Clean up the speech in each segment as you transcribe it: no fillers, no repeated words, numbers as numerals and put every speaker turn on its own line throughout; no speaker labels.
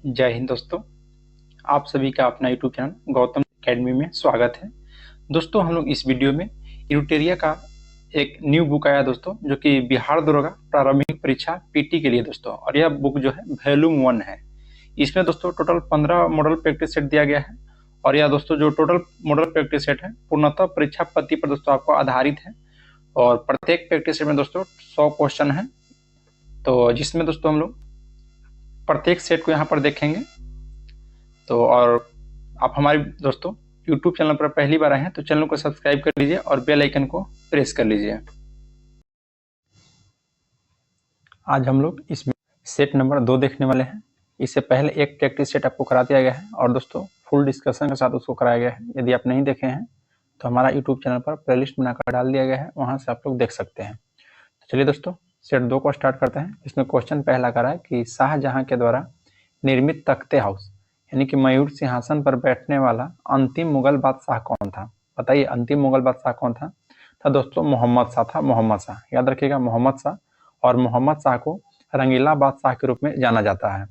जय हिंद दोस्तों। आप सभी का अपना यूट्यूब चैनल गौतम एकेडमी में स्वागत है। दोस्तों हम लोग इस वीडियो में यूटेरिया का एक न्यू बुक आया दोस्तों, जो कि बिहार दरोगा प्रारंभिक परीक्षा पीटी के लिए दोस्तों, और यह बुक जो है वॉल्यूम 1 है। इसमें दोस्तों टोटल 15 मॉडल प्रैक्टिस सेट दिया गया है, और यह दोस्तों जो टोटल मॉडल प्रैक्टिस सेट है पूर्णतः परीक्षा पद्धति पर दोस्तों आपको आधारित है, और प्रत्येक प्रैक्टिस सेट में दोस्तों 100 क्वेश्चन है। तो जिसमें दोस्तों हम लोग प्रत्येक सेट को यहाँ पर देखेंगे। तो और आप हमारे दोस्तों YouTube चैनल पर पहली बार आए हैं तो चैनल को सब्सक्राइब कर लीजिए और बेल आइकन को प्रेस कर लीजिए। आज हम लोग इस सेट नंबर 2 देखने वाले हैं। इससे पहले एक प्रैक्टिस सेट आपको करा दिया गया है, और दोस्तों फुल डिस्कशन के साथ उसको कराया गया है। यदि आप नहीं देखे हैं तो हमारा YouTube चैनल पर प्लेलिस्ट बनाकर डाल दिया गया है, वहाँ से आप लोग देख सकते हैं। तो चलिए दोस्तों सेट 2 को स्टार्ट करते हैं। इसमें क्वेश्चन पहला करा है कि शाहजहां के द्वारा निर्मित तख्ते हाउस यानी कि मयूर सिंहासन पर बैठने वाला अंतिम मुगल बादशाह कौन था? बताइए अंतिम मुगल बादशाह कौन था? दोस्तों मोहम्मद शाह था। मोहम्मद शाह, याद रखिएगा मोहम्मद शाह। और मोहम्मद शाह को रंगीला बादशाह के रूप में जाना जाता है।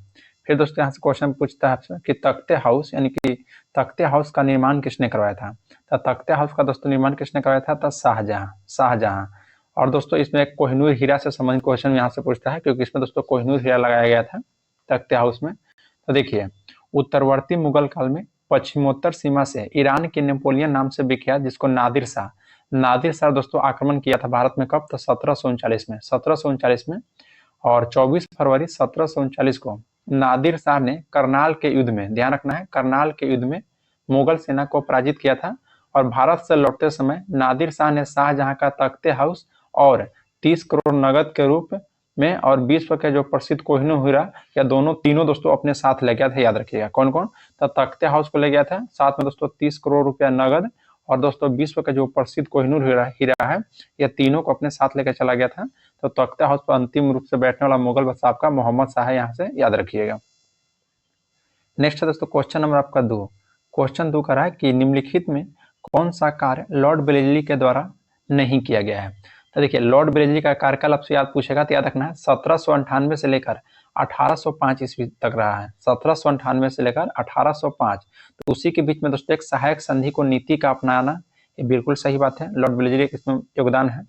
फिर दोस्तों यहाँ से क्वेश्चन पूछता है आपसे कि तख्ते हाउस यानी कि तख्ते हाउस का निर्माण किसने करवाया था? तो तख्ते हाउस का दोस्तों निर्माण किसने करवाया था? तो शाहजहां। और दोस्तों इसमें एक कोहिनूर हीरा से संबंधित क्वेश्चन यहाँ से पूछता है, क्योंकि इसमें दोस्तों कोहिनूर हीरा लगाया गया था तख्ते हाउस में। तो देखिए उत्तरवर्ती मुगल काल में पश्चिमोत्तर सीमा से ईरान के नेपोलियन नाम से विख्यात, जिसको नादिर शाह दोस्तों आक्रमण किया था भारत में। कब? तो 1739 में। और 24 फरवरी 1739 को नादिर शाह ने करनाल के युद्ध में, ध्यान रखना है, करनाल के युद्ध में मुगल सेना को पराजित किया था। और भारत से लौटते समय नादिर शाह ने शाहजहां का तख्ते हाउस और 30 करोड़ नगद के रूप में और विश्व के जो प्रसिद्ध कोहिनूर हीरा, या तीनों दोस्तों अपने साथ ले गया था। याद रखिएगा कौन कौन? तो तख्ते हाउस को ले गया था, साथ में दोस्तों 30 करोड़ रुपया नगद, और दोस्तों विश्व का जो प्रसिद्ध कोहिनूर हीरा है, यह तीनों को अपने साथ लेकर चला गया था। तो तख्ते हाउस पर अंतिम रूप से बैठने वाला मुगल बादशाह आपका मोहम्मद शाह है, यहाँ से याद रखिएगा। नेक्स्ट है दोस्तों क्वेश्चन नंबर आपका 2। क्वेश्चन 2 का रहा है कि निम्नलिखित में कौन सा कार्य लॉर्ड वेलेस्ली के द्वारा नहीं किया गया है? तो देखिए लॉर्ड वेलेस्ली का कार्यकाल आपसे याद पूछेगा तो याद रखना है 1798 से लेकर 1805 ईस्वी तक रहा है। 1798 से लेकर 1805, तो उसी के बीच में दोस्तों एक सहायक संधि को नीति का अपनाना, ये बिल्कुल सही बात है, लॉर्ड वेलेस्ली इसमें योगदान है।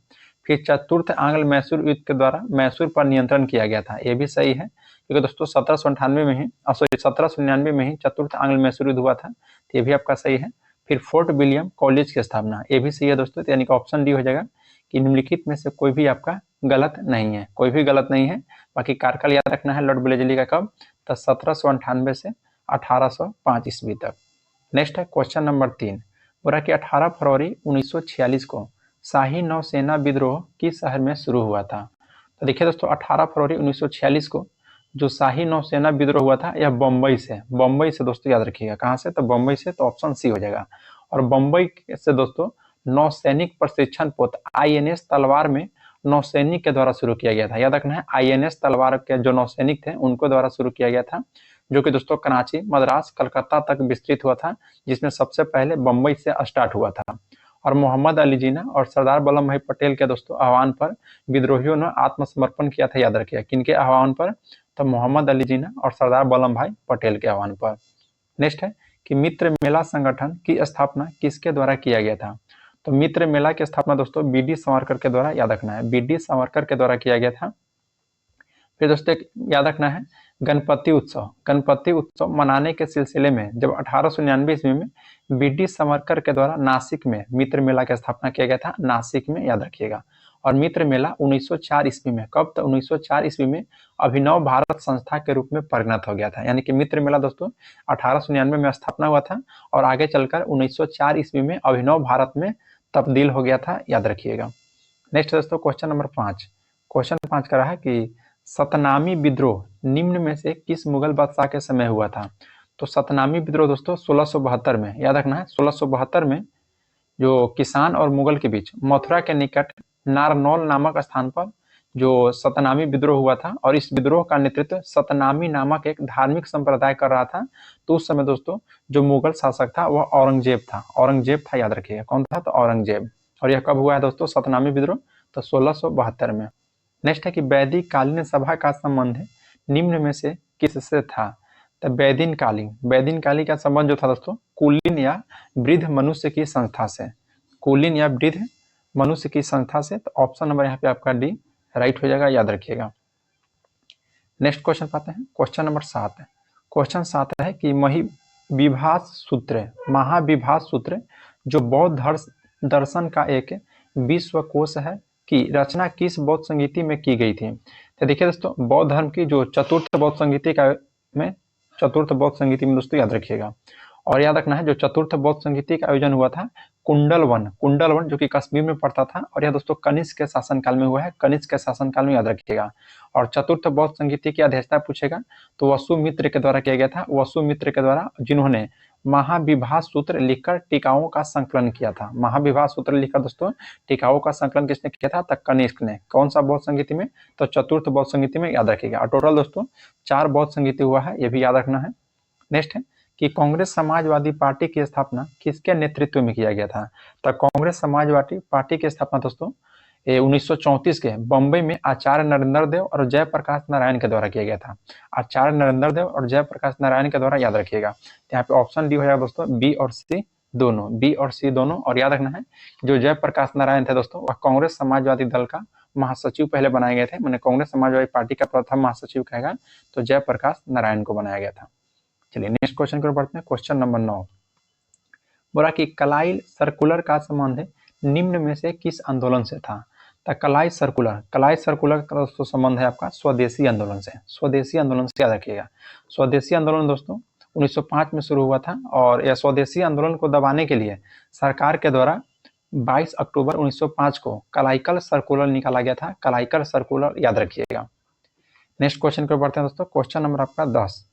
फिर चतुर्थ आंग्ल मैसूर युद्ध के द्वारा मैसूर पर नियंत्रण किया गया था, ये भी सही है, क्योंकि दोस्तों 1798 में ही 1799 में ही चतुर्थ आंग्ल मैसूर युद्ध हुआ था, तो ये भी आपका सही है। फिर फोर्ट विलियम कॉलेज की स्थापना, ये भी सही है दोस्तों, यानी कि ऑप्शन डी हो जाएगा कि निम्नलिखित में से कोई भी आपका गलत नहीं है, कोई भी गलत नहीं है। बाकी कार्यकाल याद रखना है लॉर्ड वेलेस्ली का कब? तो 1798 से 1805 ईस्वी तक। नेक्स्ट है क्वेश्चन नंबर 3। बोला कि 18 फरवरी 1946 को शाही नौसेना विद्रोह किस शहर में शुरू हुआ था? तो देखिए दोस्तों 18 फरवरी 1946 को जो शाही नौसेना विद्रोह हुआ था यह बम्बई से दोस्तों याद रखिएगा। कहाँ से? तो बम्बई से, तो ऑप्शन सी हो जाएगा। और बम्बई से दोस्तों नौसैनिक प्रशिक्षण पोत INS तलवार में नौसैनिक के द्वारा शुरू किया गया था। याद रखना है INS तलवार के जो नौसैनिक थे उनको द्वारा शुरू किया गया था, जो कि दोस्तों कराची, मद्रास, कलकत्ता तक विस्तृत हुआ था, जिसमें सबसे पहले बम्बई से स्टार्ट हुआ था। और मोहम्मद अली जिन्ना और सरदार वल्लभ भाई पटेल के दोस्तों आह्वान पर विद्रोहियों ने आत्मसमर्पण किया था। याद रखिएगा किनके आह्वान पर? तो मोहम्मद अली जिन्ना और सरदार वल्लभ भाई पटेल के आह्वान पर। नेक्स्ट है कि मित्र मेला संगठन की स्थापना किसके द्वारा किया गया था? तो मित्र मेला की स्थापना दोस्तों BD सावरकर के द्वारा, याद रखना है, BD सावरकर के द्वारा किया गया था। फिर दोस्तों याद रखना है गणपति उत्सव मनाने के सिलसिले में जब 1899 ईस्वी में BD सावरकर के द्वारा नासिक में मित्र मेला की स्थापना किया गया था, नासिक में, याद रखिएगा। और मित्र मेला 1904 ईस्वी में, कब? तो 1904 ईस्वी में अभिनव भारत संस्था के रूप में परिणत हो गया था। यानी कि मित्र मेला दोस्तों 1899 में स्थापना हुआ था और आगे चलकर 1904 ईस्वी में अभिनव भारत में तब्दील हो गया था, याद रखिएगा। नेक्स्ट दोस्तों क्वेश्चन नंबर 5। क्वेश्चन 5 का रहा है कि सतनामी विद्रोह निम्न में से किस मुगल बादशाह के समय हुआ था? तो सतनामी विद्रोह दोस्तों 1672 में, याद रखना है, 1672 में जो किसान और मुगल के बीच मथुरा के निकट नारनौल नामक स्थान पर जो सतनामी विद्रोह हुआ था, और इस विद्रोह का नेतृत्व सतनामी नामक एक धार्मिक संप्रदाय कर रहा था। तो उस समय दोस्तों जो मुगल शासक था वह औरंगजेब था, याद रखिएगा कौन था? तो औरंगजेब। और यह कब हुआ है दोस्तों सतनामी विद्रोह? तो 1672 में। नेक्स्ट है कि वैदिक कालीन सभा का संबंध निम्न में से किससे था? तो वैदिन काली का संबंध जो था दोस्तों कुलीन या वृद्ध मनुष्य की संस्था से, कुलीन या वृद्ध मनुष्य की संस्था से। तो ऑप्शन नंबर यहाँ पे आपका डी राइट हो जाएगा, याद रखिएगा। नेक्स्ट क्वेश्चन पाते हैं, क्वेश्चन नंबर 7 है। क्वेश्चन 7 है कि महाविभास सूत्र जो बौद्ध दर्शन का एक विश्वकोश है की रचना किस बौद्ध संगीति में की गई थी। तो देखिए दोस्तों, बौद्ध धर्म की जो चतुर्थ बौद्ध संगीति में दोस्तों याद रखिएगा। और याद रखना है जो चतुर्थ बौद्ध संगीति का आयोजन हुआ था कुंडल वन जो कि कश्मीर में पड़ता था, और यह दोस्तों कनिष्क के शासनकाल में हुआ है, कनिष्क के शासनकाल में, याद रखिएगा। और चतुर्थ बौद्ध संगीति की अध्यक्षता पूछेगा तो वसुमित्र के द्वारा किया गया था, वसुमित्र के द्वारा, जिन्होंने महाविभास सूत्र लिखकर टीकाओं का संकलन किया था। महाविभास सूत्र लिखकर दोस्तों टीकाओं का संकलन किसने किया था? तो कनिष्क ने। कौन सा बौद्ध संगीति में? तो चतुर्थ बौद्ध संगीति में, याद रखिएगा। और टोटल दोस्तों 4 बौद्ध संगीति हुआ है, ये भी याद रखना है। नेक्स्ट है कि कांग्रेस समाजवादी पार्टी की स्थापना किसके नेतृत्व में किया गया था? तो कांग्रेस समाजवादी पार्टी की स्थापना दोस्तों 1934 के बम्बई में आचार्य नरेंद्र देव और जयप्रकाश नारायण के द्वारा किया गया था। आचार्य नरेंद्र देव और जयप्रकाश नारायण के द्वारा, याद रखिएगा। यहाँ पे ऑप्शन डी हो जाएगा दोस्तों, बी और सी दोनों। और याद रखना है जो जयप्रकाश नारायण थे दोस्तों वह कांग्रेस समाजवादी दल का महासचिव पहले बनाए गए थे, मैंने कांग्रेस समाजवादी पार्टी का प्रथम महासचिव कहेगा तो जयप्रकाश नारायण को बनाया गया था। चलिए नेक्स्ट क्वेश्चन की ओर बढ़ते हैं, क्वेश्चन नंबर 9। बोला कि कलाई सर्कुलर का संबंध निम्न में से किस आंदोलन से था? तो कलाई सर्कुलर का दोस्तों संबंध है आपका स्वदेशी आंदोलन से, स्वदेशी आंदोलन से, याद रखिएगा। स्वदेशी आंदोलन दोस्तों 1905 में शुरू हुआ था, और यह स्वदेशी आंदोलन को दबाने के लिए सरकार के द्वारा 22 अक्टूबर 1905 को कलाइकल सर्कुलर निकाला गया था, कलाइकल सर्कुलर, याद रखिएगा। नेक्स्ट क्वेश्चन की ओर बढ़ते हैं दोस्तों, क्वेश्चन नंबर आपका 10।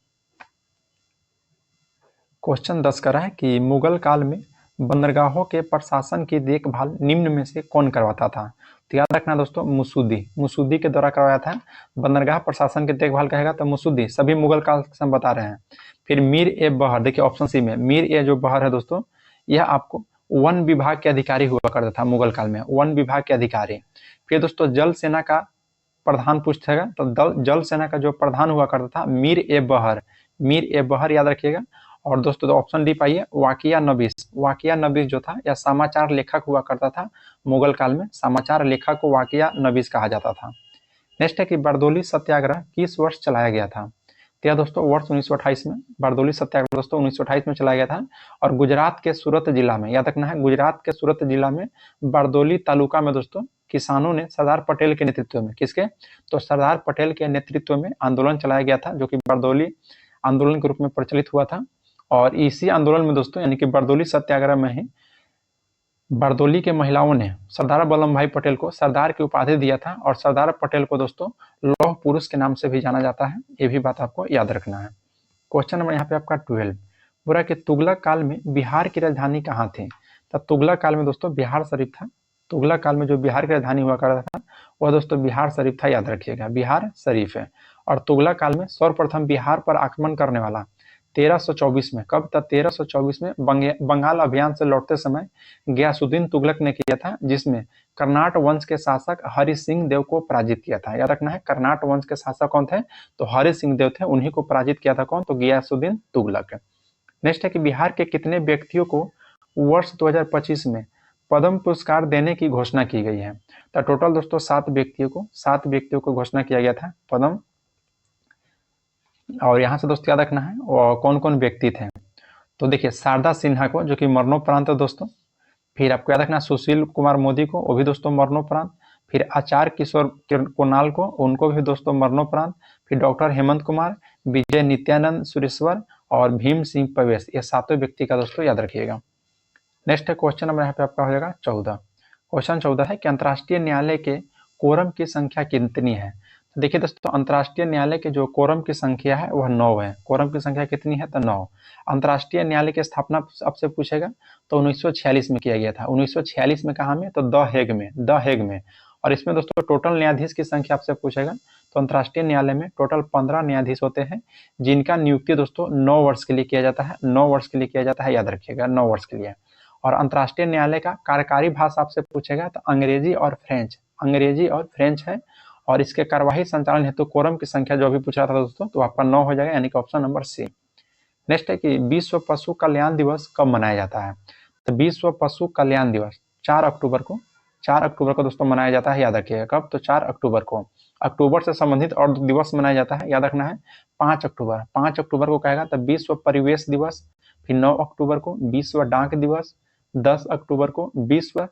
क्वेश्चन 10 कर रहा है कि मुगल काल में बंदरगाहों के प्रशासन की देखभाल निम्न में से कौन करवाता था? तो याद रखना दोस्तों, मुसुद्दी के द्वारा करवाया था। बंदरगाह प्रशासन की देखभाल कहेगा तो मुसुद्दी, सभी मुगल काल से हम बता रहे हैं। फिर मीर ए बहर, देखिए ऑप्शन सी में मीर ए जो बहर है दोस्तों, यह आपको वन विभाग के अधिकारी हुआ करता था मुगल काल में, वन विभाग के अधिकारी। फिर दोस्तों जल सेना का प्रधान पूछेगा तो जल सेना का जो प्रधान हुआ करता था मीर ए बहर, याद रखिएगा। और दोस्तों तो ऑप्शन डी पाइए वाकिया नबीस जो था यह समाचार लेखक हुआ करता था मुगल काल में, समाचार लेखक को वाकिया नबीस कहा जाता था। नेक्स्ट है कि बारदोली सत्याग्रह किस वर्ष चलाया गया था? तो यह दोस्तों वर्ष 1928 में, बारदोली सत्याग्रह दोस्तों 1928 में चलाया गया था। और गुजरात के सूरत जिला में, याद रखना है, गुजरात के सूरत जिला में बारदोली तालुका में दोस्तों किसानों ने सरदार पटेल के नेतृत्व में, किसके? तो सरदार पटेल के नेतृत्व में आंदोलन चलाया गया था, जो कि बारदोली आंदोलन के रूप में प्रचलित हुआ था। और इसी आंदोलन में दोस्तों यानी कि बारदोली सत्याग्रह में ही बारदोली के महिलाओं ने सरदार वल्लभ भाई पटेल को सरदार की उपाधि दिया था, और सरदार पटेल को दोस्तों लौह पुरुष के नाम से भी जाना जाता है, ये भी बात आपको याद रखना है। क्वेश्चन नंबर यहाँ पे आपका 12 बोला कि तुगलक काल में बिहार की राजधानी कहाँ थी? तो तुगलक काल में दोस्तों बिहार शरीफ था। तुगलक काल में जो बिहार की राजधानी हुआ करता था वह दोस्तों बिहार शरीफ था, याद रखिएगा, बिहार शरीफ है। और तुगलक काल में सर्वप्रथम बिहार पर आक्रमण करने वाला 1324 में, कब तक? 1324 में बंगाल अभियान से लौटते समय गयासुद्दीन तुगलक ने किया था, जिसमें कर्नाट वंश के शासक हरि सिंह देव को पराजित किया था। याद रखना है, कर्नाट वंश के शासक कौन थे? तो हरि सिंह देव थे, उन्हीं को पराजित किया था कौन? तो गयासुद्दीन तुगलक। नेक्स्ट है कि बिहार के कितने व्यक्तियों को वर्ष 2025 में पद्म पुरस्कार देने की घोषणा की गई है? तो टोटल दोस्तों 7 व्यक्तियों को घोषणा किया गया था पद्म। और यहाँ से दोस्तों याद रखना है और कौन कौन व्यक्ति थे। तो देखिए शारदा सिन्हा को, जो कि मरणोपरांत है दोस्तों। फिर आपको याद रखना सुशील कुमार मोदी को, वो भी दोस्तों मरणोपरांत। फिर आचार्य किशोर कुणाल को, उनको भी दोस्तों मरणोपरांत। फिर डॉक्टर हेमंत कुमार, विजय नित्यानंद सुरेश्वर और भीम सिंह पवेश, ये 7 व्यक्ति का दोस्तों याद रखिएगा। नेक्स्ट है क्वेश्चन नंबर यहाँ पे आपका हो जाएगा 14। क्वेश्चन 14 है कि अंतर्राष्ट्रीय न्यायालय के कोरम की संख्या कितनी है? तो देखिए दोस्तों अंतर्राष्ट्रीय न्यायालय के जो कोरम की संख्या है वह 9 है। कोरम की संख्या कितनी है? तो 9। अंतर्राष्ट्रीय न्यायालय की स्थापना आपसे पूछेगा तो 1946 में किया गया था। 1946 में कहाँ में? तो द हेग में। और इसमें दोस्तों टोटल न्यायाधीश की संख्या आपसे पूछेगा तो अंतर्राष्ट्रीय न्यायालय में टोटल 15 न्यायाधीश होते हैं, जिनका नियुक्ति दोस्तों 9 वर्ष के लिए किया जाता है। 9 वर्ष के लिए किया जाता है, याद रखिएगा, 9 वर्ष के लिए। और अंतर्राष्ट्रीय न्यायालय का कार्यकारी भाषा आपसे पूछेगा तो अंग्रेजी और फ्रेंच है। और इसके कार्यवाही संचालन हेतु कोरम की संख्या जो भी पूछ रहा था दोस्तों तो आपका 9 हो जाएगा, यानी कि ऑप्शन नंबर सी। नेक्स्ट है कि विश्व पशु कल्याण दिवस कब मनाया जाता है? तो विश्व पशु कल्याण दिवस 4 अक्टूबर को, 4 अक्टूबर को दोस्तों मनाया जाता है, याद रखिएगा कब, तो 4 अक्टूबर को। अक्टूबर से संबंधित और दिवस मनाया जाता है, याद रखना है 5 अक्टूबर, 5 अक्टूबर को कहेगा तो विश्व परिवेश दिवस, फिर 9 अक्टूबर को विश्व डाक दिवस, 10 अक्टूबर को विश्व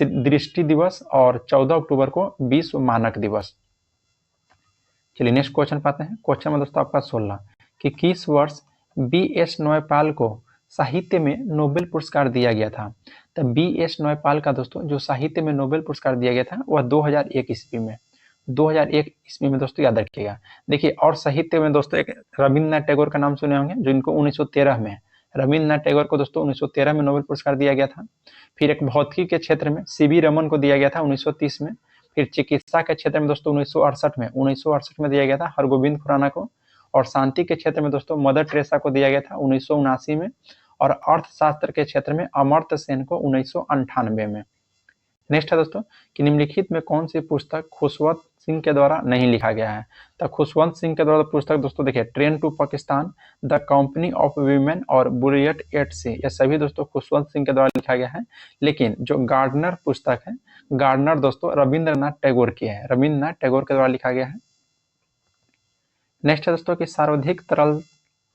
दृष्टि दिवस और 14 अक्टूबर को विश्व मानक दिवस। चलिए नेक्स्ट क्वेश्चन पाते हैं। क्वेश्चन में दोस्तों आपका 16 कि किस वर्ष बी.एस. नौपाल को साहित्य में नोबेल पुरस्कार दिया गया था? तो बी.एस. नौपाल का दोस्तों जो साहित्य में नोबेल पुरस्कार दिया गया था वह 2001 ईस्वी में, 2001 ईस्वी में दोस्तों, याद रखिएगा। देखिए और साहित्य में दोस्तों एक रविन्द्रनाथ टैगोर का नाम सुने होंगे, जो इनको 1913 में, रविन्द्रनाथ टैगोर को दोस्तों 1913 में नोबेल पुरस्कार दिया गया था। फिर एक भौतिकी के क्षेत्र में सी.वी. रमन को दिया गया था 1930 में। फिर चिकित्सा के क्षेत्र में दोस्तों 1968 में दिया गया था हरगोविंद खुराना को। और शांति के क्षेत्र में दोस्तों मदर टेरेसा को दिया गया था 1979 में। और अर्थशास्त्र के क्षेत्र में अमर्त्य सेन को 1998 में। नेक्स्ट है दोस्तों कि निम्नलिखित में कौन सी पुस्तक खुशवंत सिंह के द्वारा नहीं लिखा गया है? तो खुशवंत सिंह के द्वारा पुस्तक दोस्तों देखिए train to Pakistan, the company of women और बुरियट एट सी, ये सभी दोस्तों खुशवंत सिंह के द्वारा लिखा गया है। लेकिन जो गार्डनर पुस्तक है, गार्डनर दोस्तों रविंद्रनाथ टैगोर की है, रविंद्रनाथ टैगोर के द्वारा लिखा गया है। नेक्स्ट है दोस्तों कि सर्वाधिक तरल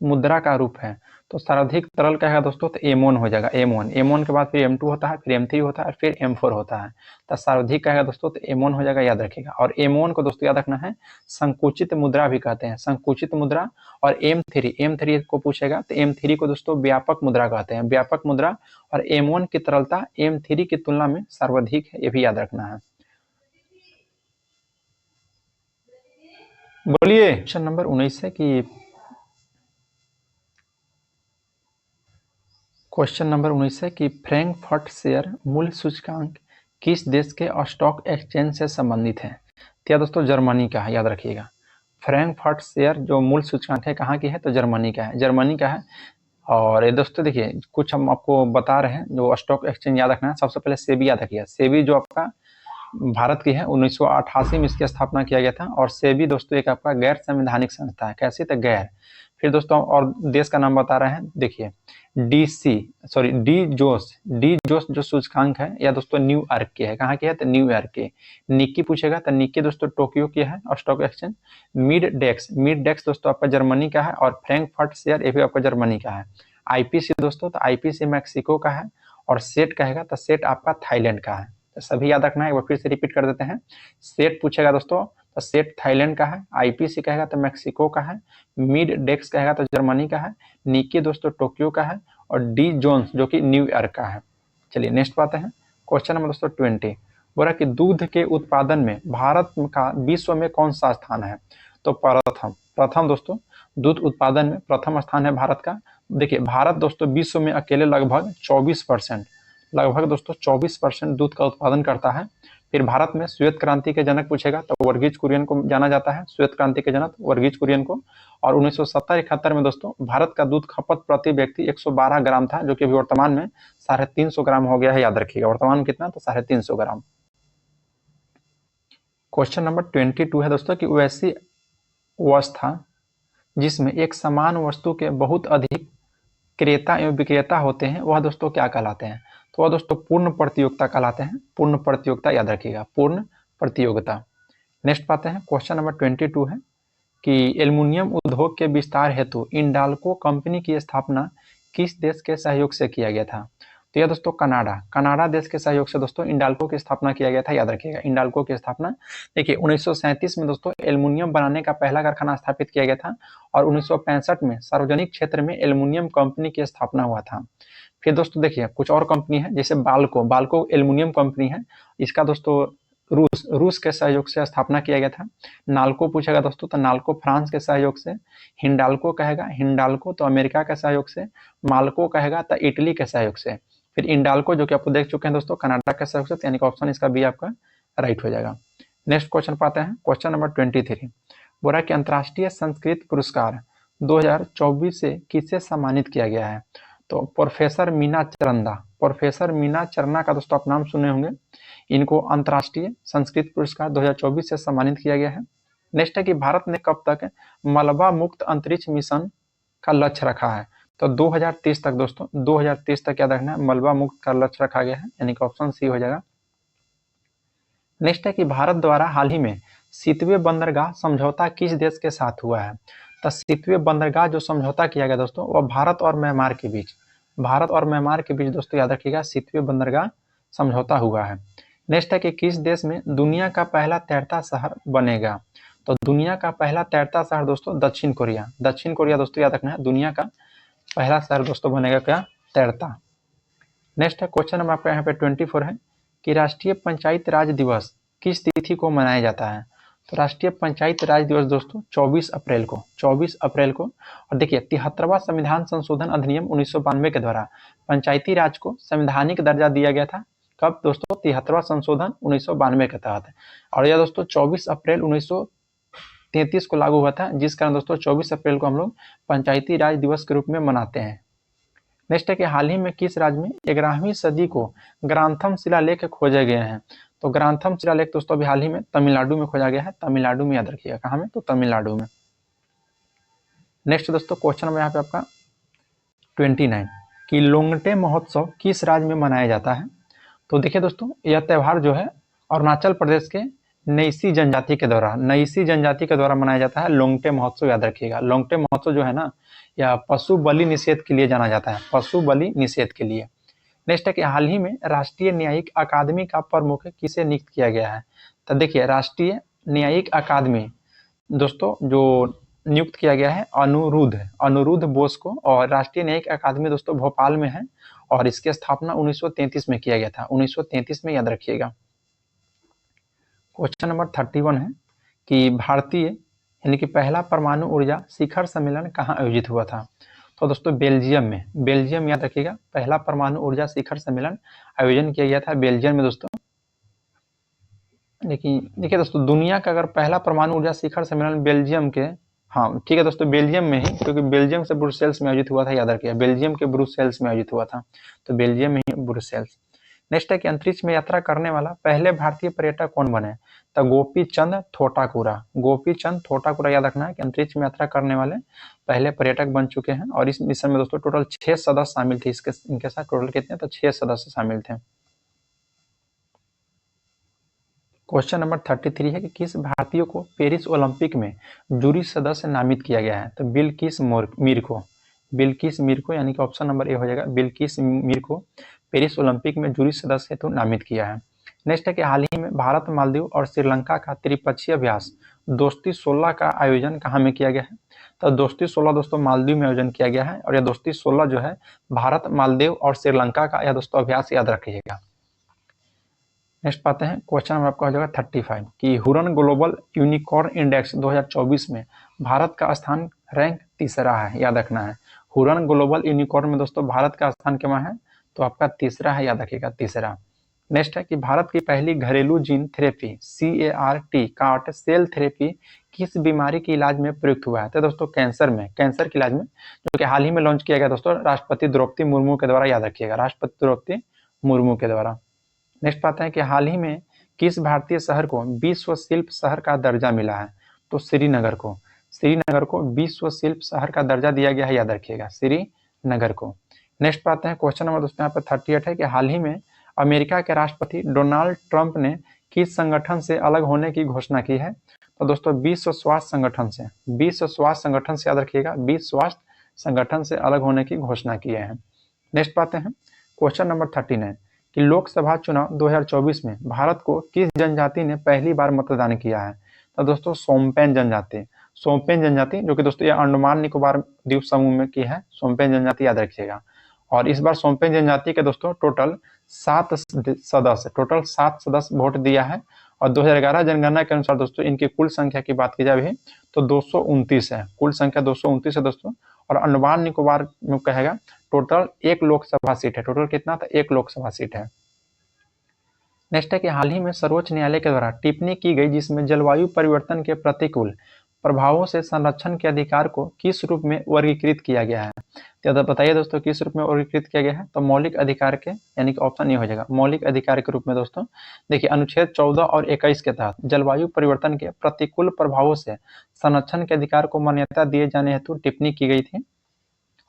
मुद्रा का रूप है? तो सर्वाधिक तरल का है दोस्तों तो एमोन हो जाएगा, एमोन के बाद फिर M2 होता है, फिर M3 होता है, फिर M4 होता है। तो सर्वाधिक का है दोस्तों तो एमोन हो जाएगा, याद रखिएगा। और एमोन को दोस्तों याद रखना है संकुचित मुद्रा भी कहते हैं, संकुचित मुद्रा। और M3 को पूछेगा तो M3 को दोस्तों व्यापक मुद्रा कहते हैं, व्यापक मुद्रा। और एमोन की तरलता M3 की तुलना में सर्वाधिक है, ये भी याद रखना है। बोलिए क्वेश्चन नंबर 19 है कि क्वेश्चन नंबर 19 है कि फ्रैंकफर्ट शेयर मूल्य सूचकांक किस देश के स्टॉक एक्सचेंज से संबंधित है? तो दोस्तों जर्मनी का है, याद रखिएगा। फ्रैंकफर्ट शेयर जो मूल्य सूचकांक है कहाँ की है? तो जर्मनी का है, जर्मनी का है। और ये दोस्तों देखिए कुछ हम आपको बता रहे हैं जो स्टॉक एक्सचेंज याद रखना है। सबसे पहले सेबी याद रखिएगा, सेबी जो आपका भारत की है, 1988 में इसकी स्थापना किया गया था। और सेबी दोस्तों एक आपका गैर संवैधानिक संस्था है, कैसी? तो गैर। फिर दोस्तों और देश का नाम बता रहे हैं, देखिए डी जोस जो सूचकांक है या दोस्तों न्यूयॉर्क की है, कहाँ की है? तो न्यूयॉर्क की। निक्की पूछेगा तो निक्की दोस्तों टोक्यो की है और स्टॉक एक्सचेंज। मिड डेक्स दोस्तों आपका जर्मनी का है। और फ्रैंकफर्ट शेयर ये भी आपका जर्मनी का है। आईपीसी दोस्तों तो आईपीसी मैक्सिको का है। और सेट कहेगा तो सेट आपका थाईलैंड का है। तो सभी याद रखना है, वो फिर से रिपीट कर देते हैं। सेट पूछेगा दोस्तों तो सेट थाईलैंड का है, आईपीसी कहेगा तो मैक्सिको का है, मिड डेक्स कहेगा तो जर्मनी का है, निक्की दोस्तों टोक्यो का है, और डी जोन्स जो कि न्यूयॉर्क का है। चलिए नेक्स्ट पाते हैं। क्वेश्चन नंबर दोस्तों 20 बोला कि दूध के उत्पादन में भारत का विश्व में कौन सा स्थान है? तो प्रथम दोस्तों दूध उत्पादन में प्रथम स्थान है भारत का। देखिए भारत दोस्तों विश्व में अकेले लगभग 24%, लगभग दोस्तों 24% दूध का उत्पादन करता है। फिर भारत में श्वेत क्रांति के जनक पूछेगा तो वर्गीज कुरियन को जाना जाता है, श्वेत क्रांति के जनक वर्गीज कुरियन को। और 1970-71 में दोस्तों भारत का दूध खपत प्रति व्यक्ति 112 ग्राम था, जो कि अभी वर्तमान में 350 ग्राम हो गया है, याद रखिएगा। वर्तमान में कितना? तो 350 ग्राम। क्वेश्चन नंबर 22 है दोस्तों कि वैसी अवस्था जिसमें एक समान वस्तु के बहुत अधिक क्रेता एवं विक्रेता होते हैं वह दोस्तों क्या कहलाते हैं? तो वह दोस्तों पूर्ण प्रतियोगिता कहलाते हैं, पूर्ण प्रतियोगिता, याद रखिएगा, पूर्ण प्रतियोगिता। नेक्स्ट पाते हैं। क्वेश्चन नंबर 22 है कि एल्युमिनियम उद्योग के विस्तार हेतु इंडाल्को कंपनी की स्थापना किस देश के सहयोग से किया गया था? तो यह दोस्तों कनाडा देश के सहयोग से दोस्तों इंडाल्को की स्थापना किया गया था, याद रखिएगा। इंडाल्को की स्थापना देखिए 1937 में दोस्तों एल्युमिनियम बनाने का पहला कारखाना स्थापित किया गया था। और 1965 में सार्वजनिक क्षेत्र में एल्युमिनियम कंपनी की स्थापना हुआ था। फिर दोस्तों देखिए कुछ और कंपनी है, जैसे बाल्को एल्युमिनियम कंपनी है, इसका दोस्तों रूस के सहयोग से स्थापना किया गया था। नाल्को पूछेगा दोस्तों तो नाल्को फ्रांस के सहयोग से। हिंडाल्को कहेगा, हिंडाल्को तो अमेरिका के सहयोग से। माल्को कहेगा तो इटली के सहयोग से। फिर इंडाल्को जो कि आपको देख चुके हैं दोस्तों कनाडा के सहयोग से, यानी कि ऑप्शन इसका बी आपका राइट हो जाएगा। नेक्स्ट क्वेश्चन पाते हैं। क्वेश्चन नंबर 23 बोला कि अंतर्राष्ट्रीय संस्कृत पुरस्कार 2024 से किसे सम्मानित किया गया है? तो प्रोफेसर मीना चरना का दोस्तों आप नाम सुने होंगे। इनको अंतर्राष्ट्रीय संस्कृत पुरस्कार 2024 से सम्मानित किया गया है। नेक्स्ट है कि भारत ने कब तक मलबा मुक्त अंतरिक्ष मिशन का लक्ष्य रखा है? तो 2030 तक दोस्तों 2030 तक याद रखना है मलबा मुक्त का लक्ष्य रखा गया है, यानी कि ऑप्शन सी हो जाएगा। नेक्स्ट है कि भारत द्वारा हाल ही में सीतवे बंदरगाह समझौता किस देश के साथ हुआ है? तो सीतवे बंदरगाह जो समझौता किया गया दोस्तों वह भारत और म्यांमार के बीच, भारत और म्यांमार के बीच दोस्तों याद रखिएगा सीतवे बंदरगाह समझौता हुआ है। नेक्स्ट है कि किस देश में दुनिया का पहला तैरता शहर बनेगा? तो दुनिया का पहला तैरता शहर दोस्तों दक्षिण कोरिया, दक्षिण कोरिया दोस्तों याद रखना है दुनिया का पहला शहर दोस्तों बनेगा क्या? तैरता। नेक्स्ट है क्वेश्चन नंबर आपका यहाँ पे 24 है कि राष्ट्रीय पंचायत राज दिवस किस तिथि को मनाया जाता है? तो राष्ट्रीय पंचायत राज दिवस दोस्तों 24 अप्रैल को, 24 अप्रैल को। और देखिए 73वां संविधान संशोधन अधिनियम 1992 के द्वारा पंचायती राज को संवैधानिक दर्जा दिया गया था। कब दोस्तों? 73वां संशोधन 1992 के तहत। और यह दोस्तों 24 अप्रैल 1933 को लागू हुआ था, जिस कारण दोस्तों 24 अप्रैल को हम लोग पंचायती राज दिवस के रूप में मनाते हैं। नेक्स्ट है कि हाल ही में किस राज्य में 11वीं सदी को ग्रांथम शिलालेख खोजे गए हैं? तो ग्रांथम शिलालेख दोस्तों अभी हाल ही में तमिलनाडु में खोजा गया है, तमिलनाडु में याद रखिएगा, कहाँ में? तो तमिलनाडु में। नेक्स्ट दोस्तों क्वेश्चन नंबर यहाँ पे आपका 29 कि लोंगटे महोत्सव किस राज्य में मनाया जाता है? तो देखिए दोस्तों यह त्यौहार जो है अरुणाचल प्रदेश के नईसी जनजाति के द्वारा, नईसी जनजाति के द्वारा मनाया जाता है लोंगटे महोत्सव, याद रखिएगा। लोंगटे महोत्सव जो है ना यह पशु बलि निषेध के लिए जाना जाता है, पशु बलि निषेध के लिए। नेक्स्ट है कि हाल ही में राष्ट्रीय न्यायिक अकादमी का प्रमुख किसे नियुक्त किया गया है? तो देखिए राष्ट्रीय न्यायिक अकादमी दोस्तों जो नियुक्त किया गया है अनुरुद्ध बोस को, और राष्ट्रीय न्यायिक अकादमी दोस्तों भोपाल में है और इसकी स्थापना 1933 में किया गया था, 1933 में, याद रखिएगा। क्वेश्चन नंबर 31 है कि भारतीय यानी कि पहला परमाणु ऊर्जा शिखर सम्मेलन कहाँ आयोजित हुआ था? तो दोस्तों बेल्जियम में, बेल्जियम याद रखिएगा, पहला परमाणु ऊर्जा शिखर सम्मेलन आयोजन किया गया था बेल्जियम में दोस्तों। देखिए दोस्तों दुनिया का अगर पहला परमाणु ऊर्जा शिखर सम्मेलन बेल्जियम के, हाँ ठीक है दोस्तों बेल्जियम में ही, क्योंकि बेल्जियम से ब्रुसेल्स में आयोजित हुआ था, याद रखिएगा बेल्जियम के ब्रुसेल्स में आयोजित हुआ था, तो बेल्जियम में ही ब्रुसेल्स। नेक्स्ट है कि अंतरिक्ष में यात्रा करने वाला पहले भारतीय पर्यटक कौन बने? तो गोपी चंद थोटाकुरा, गोपी चंद थोटाकुरा याद रखना है कि अंतरिक्ष में यात्रा करने वाले पहले पर्यटक बन चुके हैं। और इस मिशन में दोस्तों टोटल 6 सदस्य शामिल थे, इनके साथ टोटल कितने? तो 6 सदस्य शामिल थे। क्वेश्चन नंबर 33 है कि किस भारतीय को पेरिस ओलंपिक में जूरी सदस्य नामित किया गया है? तो बिल्किस मीर को, बिल्किस मीर को, यानी कि ऑप्शन नंबर ए हो जाएगा, बिल्किस मीर को पेरिस ओलंपिक में जूरी सदस्य हेतु नामित किया है। नेक्स्ट है कि हाल ही में भारत, मालदीव और श्रीलंका का त्रिपक्षीय अभ्यास दोस्ती 16 का आयोजन कहाँ में किया गया है? तो दोस्ती 16 दोस्तों मालदीव में आयोजन किया गया है, और यह दोस्ती 16 जो है भारत, मालदीव और श्रीलंका का यह दोस्तों अभ्यास याद रखिएगा। नेक्स्ट पाते हैं क्वेश्चन नंबर आपका हो जाएगा 35 कि हुरन ग्लोबल यूनिकॉर्न इंडेक्स 2024 में भारत का स्थान रैंक तीसरा है, याद रखना है। हुरन ग्लोबल यूनिकॉर्न में दोस्तों भारत का स्थान क्या है? तो आपका तीसरा है, याद रखिएगा तीसरा। नेक्स्ट है कि भारत की पहली घरेलू gene therapy CAR-T CAR T cell therapy किस बीमारी के इलाज में प्रयुक्त हुआ है? तो दोस्तों कैंसर में, कैंसर के इलाज में, जो कि हाल ही में लॉन्च किया गया दोस्तों राष्ट्रपति द्रौपदी मुर्मू के द्वारा, याद रखिएगा राष्ट्रपति द्रौपदी मुर्मू के द्वारा। नेक्स्ट पाते हैं कि हाल ही में किस भारतीय शहर को विश्व शिल्प शहर का दर्जा मिला है? तो श्रीनगर को, श्रीनगर को विश्व शिल्प शहर का दर्जा दिया गया है, याद रखिएगा श्रीनगर को। नेक्स्ट पाते हैं क्वेश्चन नंबर दोस्तों यहाँ पर 38 है कि हाल ही में अमेरिका के राष्ट्रपति डोनाल्ड ट्रंप ने किस संगठन से अलग होने की घोषणा की है? तो दोस्तों विश्व स्वास्थ्य संगठन से, विश्व स्वास्थ्य संगठन से, याद रखिएगा विश्व स्वास्थ्य संगठन से अलग होने की घोषणा की है। नेक्स्ट पाते हैं क्वेश्चन नंबर 39 कि लोकसभा चुनाव 2024 में भारत को किस जनजाति ने पहली बार मतदान किया है? तो दोस्तों सोम्पेन जनजाति, सोम्पेन जनजाति, जो कि दोस्तों ये अंडमान निकोबार द्वीप समूह में की है, सोम्पेन जनजाति याद रखिएगा। और इस बार सोम्पेन जनजाति के दोस्तों टोटल 7 सदस्य वोट दिया है। और 2011 जनगणना के अनुसार दोस्तों इनकी कुल संख्या की बात की जाए तो 229 है, कुल संख्या 229 है दोस्तों। और अंडमान निकोबार में कहेगा टोटल 1 लोकसभा सीट है, टोटल कितना था? 1 लोकसभा सीट है। नेक्स्ट है कि हाल ही में सर्वोच्च न्यायालय के द्वारा टिप्पणी की गई जिसमें जलवायु परिवर्तन के प्रतिकूल प्रभावों से संरक्षण के अधिकार को किस रूप में वर्गीकृत किया गया है? तो बताइए दोस्तों किस रूप में वर्गीकृत किया गया है? तो मौलिक अधिकार के, यानी कि ऑप्शन ये हो जाएगा मौलिक अधिकार के रूप में दोस्तों। देखिए अनुच्छेद 14 और 21 के तहत जलवायु परिवर्तन के प्रतिकूल प्रभावों से संरक्षण के अधिकार को मान्यता दिए जाने हेतु टिप्पणी की गई थी।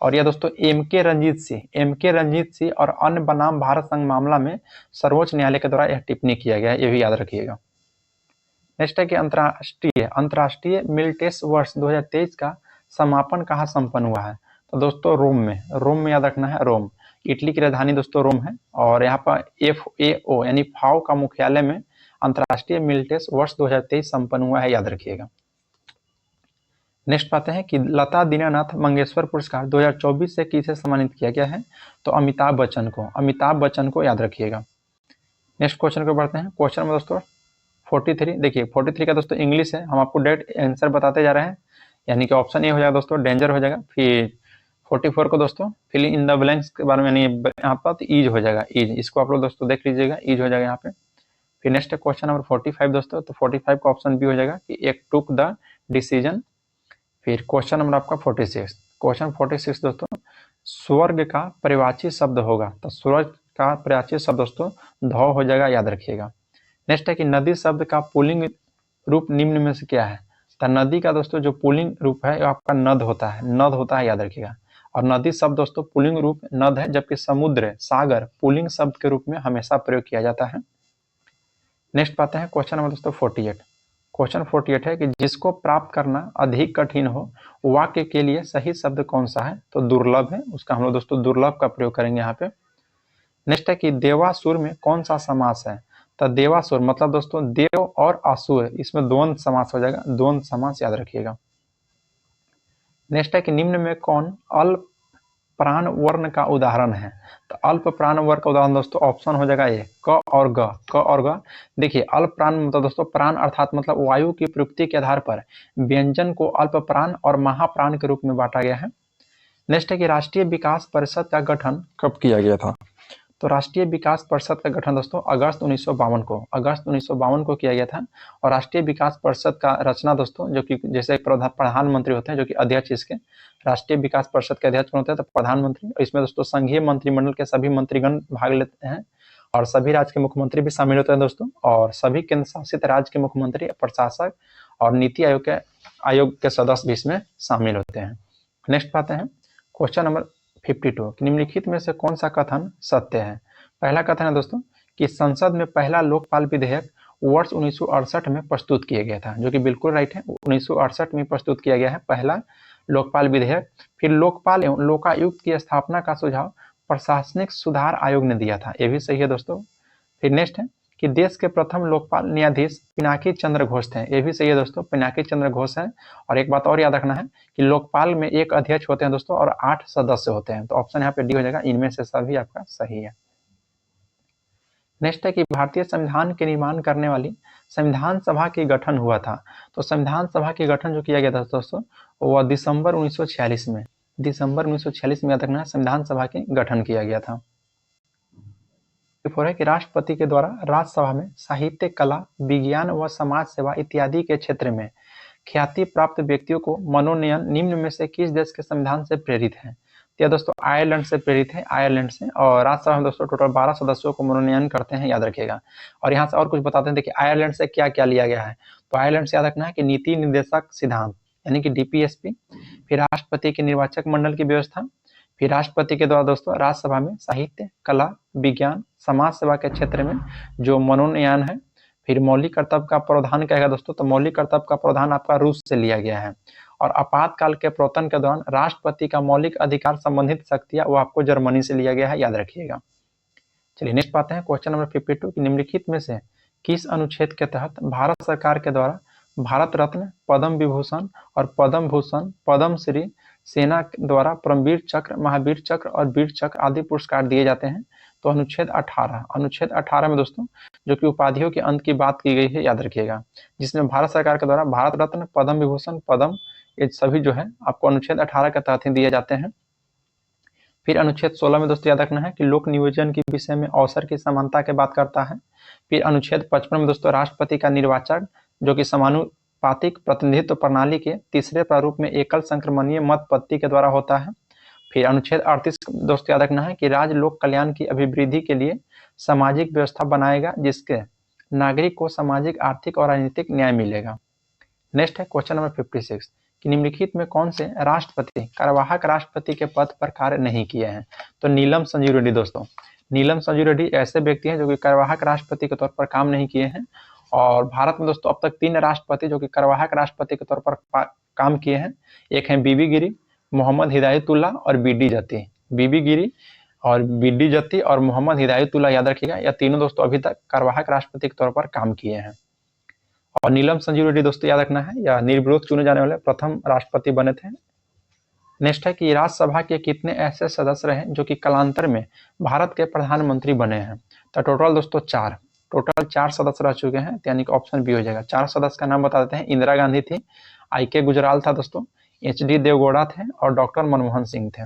और यह दोस्तों एम के रंजीत सिंह और अन्य बनाम भारत संघ मामला में सर्वोच्च न्यायालय के द्वारा यह टिप्पणी किया गया है, ये भी याद रखिएगा। नेक्स्ट है कि अंतर्राष्ट्रीय मिलिटेस वर्ष 2023 का समापन कहाँ संपन्न हुआ है? तो दोस्तों रोम में याद रखना है, रोम। इटली की राजधानी दोस्तों रोम है और यहाँ पर FAO यानी फाओ का मुख्यालय में अंतर्राष्ट्रीय मिलिटेस वर्ष 2023 संपन्न हुआ है, याद रखिएगा। नेक्स्ट पाते हैं कि लता दीनानाथ मंगेशकर पुरस्कार 2024 से किसे सम्मानित किया गया है? तो अमिताभ बच्चन को याद रखिएगा। नेक्स्ट क्वेश्चन को बढ़ते हैं। क्वेश्चन में दोस्तों 43, देखिए 43 का दोस्तों इंग्लिश है, हम आपको डायरेक्ट आंसर बताते जा रहे हैं, यानी कि ऑप्शन ए हो जाएगा दोस्तों डेंजर हो जाएगा। फिर 44 को दोस्तों फिल इन द ब्लैंक्स के बारे में, यानी यहाँ पर तो ईज हो जाएगा, ईज, इसको आप लोग दोस्तों देख लीजिएगा, ईज हो जाएगा यहाँ पे। फिर नेक्स्ट क्वेश्चन नंबर 45 दोस्तों, तो 45 का ऑप्शन बी हो जाएगा कि एक टुक द डिसीजन। फिर क्वेश्चन नंबर आपका 46, क्वेश्चन 46 दोस्तों स्वर्ग का परिवाची शब्द होगा, तो स्वर्ग का परिवाची शब्द दोस्तों धौ हो जाएगा, याद रखिएगा। नेक्स्ट है कि नदी शब्द का पुल्लिंग रूप निम्न में से क्या है? तो नदी का दोस्तों जो पुल्लिंग रूप है आपका नद होता है, याद रखिएगा। और नदी शब्द दोस्तों पुल्लिंग रूप नद है, जबकि समुद्र, सागर पुल्लिंग शब्द के रूप में हमेशा प्रयोग किया जाता है। नेक्स्ट पाते हैं क्वेश्चन नंबर दोस्तों 48। क्वेश्चन 48 है कि जिसको प्राप्त करना अधिक कठिन हो वाक्य के लिए सही शब्द कौन सा है? तो दुर्लभ है, उसका हम लोग दोस्तों दुर्लभ का प्रयोग करेंगे यहाँ पे। नेक्स्ट है कि देवासुर में कौन सा समास है? तो देवासुर मतलब दोस्तों देव और असुर, इसमें द्वंद्व समास हो जाएगा, द्वंद्व समास, याद रखिएगा। नेक्स्ट है कि निम्न में कौन अल्प प्राण वर्ण का उदाहरण है? तो अल्प प्राण वर्ण का उदाहरण दोस्तों ऑप्शन हो जाएगा ए, क और ग। देखिए अल्प प्राण मतलब दोस्तों प्राण अर्थात मतलब वायु की प्रयुक्ति के आधार पर व्यंजन को अल्प प्राण और महाप्राण के रूप में बांटा गया है। नेक्स्ट है कि राष्ट्रीय विकास परिषद का गठन कब किया गया था? तो राष्ट्रीय विकास परिषद का गठन दोस्तों अगस्त 1952 को किया गया था। और राष्ट्रीय विकास परिषद का रचना दोस्तों, जो कि जैसे प्रधानमंत्री होते हैं, जो कि अध्यक्ष, इसके राष्ट्रीय विकास परिषद के अध्यक्ष होते हैं तो प्रधानमंत्री। इसमें दोस्तों संघीय मंत्रिमंडल के सभी मंत्रीगण भाग लेते हैं और सभी राज्य के मुख्यमंत्री भी शामिल होते हैं दोस्तों, और सभी केंद्र शासित राज्य के मुख्यमंत्री, प्रशासक और नीति आयोग के सदस्य भी इसमें शामिल होते हैं। नेक्स्ट पाते हैं क्वेश्चन नंबर 52 कि निम्नलिखित में से कौन सा कथन सत्य है? पहला कथन है दोस्तों कि संसद में पहला लोकपाल विधेयक वर्ष 1968 में प्रस्तुत किया गया था, जो कि बिल्कुल राइट है, 1968 में प्रस्तुत किया गया है पहला लोकपाल विधेयक। फिर लोकपाल एवं लोकायुक्त की स्थापना का सुझाव प्रशासनिक सुधार आयोग ने दिया था, ये भी सही है दोस्तों। फिर नेक्स्ट है कि देश के प्रथम लोकपाल न्यायाधीश पिनाकी चंद्र घोष थे, ये भी सही है दोस्तों, पिनाकी चंद्र घोष है। और एक बात और याद रखना है कि लोकपाल में एक अध्यक्ष होते हैं दोस्तों और 8 सदस्य होते हैं, तो ऑप्शन यहाँ पे डी हो जाएगा, इनमें से सभी आपका सही है। नेक्स्ट है कि भारतीय संविधान के निर्माण करने वाली संविधान सभा के गठन हुआ था, तो संविधान सभा के गठन जो किया गया था दोस्तों वह दिसंबर 1946 में याद रखना है, संविधान सभा के गठन किया गया था। है कि राष्ट्रपति के द्वारा राज्यसभा में साहित्य, कला, विज्ञान व समाज सेवा इत्यादि के क्षेत्र में ख्याति प्राप्त व्यक्तियों को मनोनयन निम्न में से किस देश के संविधान से प्रेरित है? तो दोस्तों आयरलैंड से प्रेरित है, आयरलैंड से। और राज्यसभा में दोस्तों टोटल 12 सदस्यों को मनोनयन करते हैं, याद रखिएगा। और यहाँ से और कुछ बताते हैं, देखिए आयरलैंड से क्या क्या लिया गया है। तो आयरलैंड से याद रखना है कि नीति निर्देशक सिद्धांत यानी कि DPSP, फिर राष्ट्रपति के निर्वाचक मंडल की व्यवस्था, फिर राष्ट्रपति के द्वारा दोस्तों राज्यसभा में साहित्य, कला, विज्ञान, समाज सेवा के क्षेत्र में जो मनोनयन है। फिर मौलिक कर्तव्य का प्रावधान कहेगा दोस्तों, तो मौलिक कर्तव्य का प्रावधान आपका रूस से लिया गया है। और आपातकाल के प्रवर्तन के दौरान राष्ट्रपति का मौलिक अधिकार संबंधित शक्तियां वो आपको जर्मनी से लिया गया है, याद रखिएगा। चलिए नेक्स्ट पाते हैं क्वेश्चन नंबर 52 कि निम्नलिखित में से किस अनुच्छेद के तहत भारत सरकार के द्वारा भारत रत्न, पद्म विभूषण और पद्म भूषण, पद्म श्री, सेना द्वारा परमवीर चक्र, महावीर चक्र और वीर चक्र आदि पुरस्कार दिए जाते हैं? तो अनुच्छेद 18 में दोस्तों जो कि उपाधियों के अंत की बात की गई है, याद रखिएगा, जिसमें भारत सरकार के द्वारा भारत रत्न, पद्म विभूषण, पद्म, ये सभी जो है आपको अनुच्छेद 18 के तहत ही दिए जाते हैं। फिर अनुच्छेद 16 में दोस्तों याद रखना है कि लोक नियोजन के विषय में अवसर की समानता की बात करता है। फिर अनुच्छेद 55 में दोस्तों राष्ट्रपति का निर्वाचन जो कि समानुपातिक प्रतिनिधित्व प्रणाली के तीसरे प्रारूप में एकल संक्रमणीय मत पद्धति के द्वारा होता है। फिर अनुच्छेद 38 दोस्तों याद रखना है कि राज्य लोक कल्याण की अभिवृद्धि के लिए सामाजिक व्यवस्था बनाएगा जिसके नागरिक को सामाजिक, आर्थिक और राजनीतिक न्याय मिलेगा। नेक्स्ट है क्वेश्चन नंबर 56 कि निम्नलिखित में कौन से राष्ट्रपति कार्यवाहक राष्ट्रपति के पद पर कार्य नहीं किए हैं? तो नीलम संजीव रेड्डी दोस्तों, नीलम संजीव रेड्डी ऐसे व्यक्ति हैं जो कि कार्यवाहक राष्ट्रपति के तौर पर काम नहीं किए हैं। और भारत में दोस्तों अब तक 3 राष्ट्रपति जो कि कार्यवाहक राष्ट्रपति के तौर पर काम किए हैं। एक है बीबी गिरी, मोहम्मद हिदायतुल्लाह और बीडी जत्ती। बीबी गिरी और बीडी जत्ती और मोहम्मद हिदायतुल्लाह याद रखिएगा, यह तीनों दोस्तों अभी तक कार्यवाहक राष्ट्रपति के तौर पर काम किए हैं। और नीलम संजीव रेड्डी दोस्तों याद रखना है, यह निर्विरोध चुने जाने वाले प्रथम राष्ट्रपति बने थे। नेक्स्ट है कि राज्यसभा के कितने ऐसे सदस्य रहे जो कि कालांतर में भारत के प्रधानमंत्री बने हैं? तो टोटल दोस्तों 4, टोटल 4 सदस्य रह चुके हैं, यानी कि ऑप्शन बी हो जाएगा। 4 सदस्य का नाम बता देते हैं। इंदिरा गांधी थी, आई.के. गुजराल था दोस्तों, एच.डी. देवगौड़ा थे और डॉक्टर मनमोहन सिंह थे।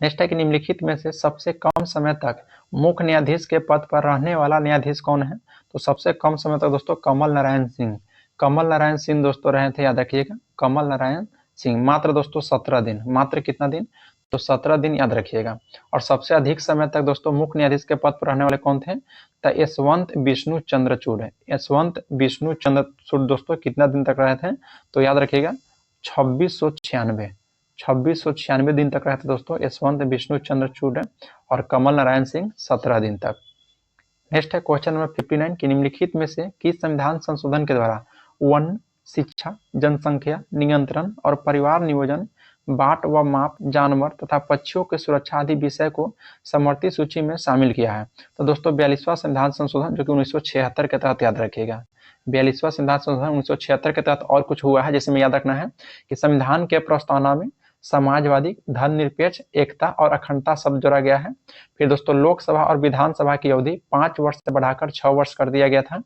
नेक्स्ट है कि निम्नलिखित में से सबसे कम समय तक मुख्य न्यायाधीश के पद पर रहने वाला न्यायाधीश कौन है? तो सबसे कम समय तक दोस्तों कमल नारायण सिंह। कमल नारायण सिंह दोस्तों रहे थे, याद रखिएगा, कमल नारायण सिंह। मात्र दोस्तों 17 दिन, मात्र कितना दिन? तो 17 दिन याद रखिएगा। और सबसे अधिक समय तक दोस्तों मुख्य न्यायाधीश के पद पर रहने वाले कौन थे? तो यशवंत विष्णु चंद्रचूड़ है। यशवंत विष्णु चंद्रचूड़ दोस्तों कितना दिन तक रहे थे? तो याद रखिएगा 2696 दिन तक रहे थे दोस्तों यशवंत विष्णु चंद्रचूड़ और कमल नारायण सिंह 17 दिन तक। नेक्स्ट है क्वेश्चन नंबर 59 कि निम्नलिखित में से किस संविधान संशोधन के द्वारा वन, शिक्षा, जनसंख्या नियंत्रण और परिवार नियोजन, बाट व माप, जानवर तथा पक्षियों की सुरक्षा आदि विषय को समवर्ती सूची में शामिल किया है? तो दोस्तों 42वां संविधान संशोधन जो कि 1976 के तहत, याद रखिएगा 42वां संविधान संशोधन 1976 के तहत। और कुछ हुआ है जिसमें याद रखना है कि संविधान के प्रस्तावना में समाजवादी, धर्मनिरपेक्ष, एकता और अखंडता शब्द जोड़ा गया है। फिर दोस्तों लोकसभा और विधानसभा की अवधि 5 वर्ष से बढ़ाकर 6 वर्ष कर दिया गया था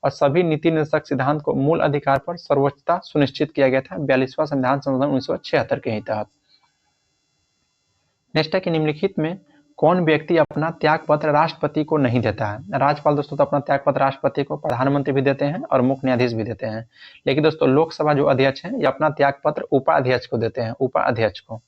और सभी नीति निर्देशक सिद्धांत को मूल अधिकार पर सर्वोच्चता सुनिश्चित किया गया था 42वां संविधान संशोधन 1976 के ही तहत। नेक्स्ट है कि निम्नलिखित में कौन व्यक्ति अपना त्यागपत्र राष्ट्रपति को नहीं देता है? राज्यपाल दोस्तों तो अपना त्यागपत्र राष्ट्रपति को, प्रधानमंत्री भी देते हैं और मुख्य न्यायाधीश भी देते हैं। लेकिन दोस्तों लोकसभा जो अध्यक्ष है ये अपना त्यागपत्र उपाध्यक्ष को देते हैं, उपाध्यक्ष को।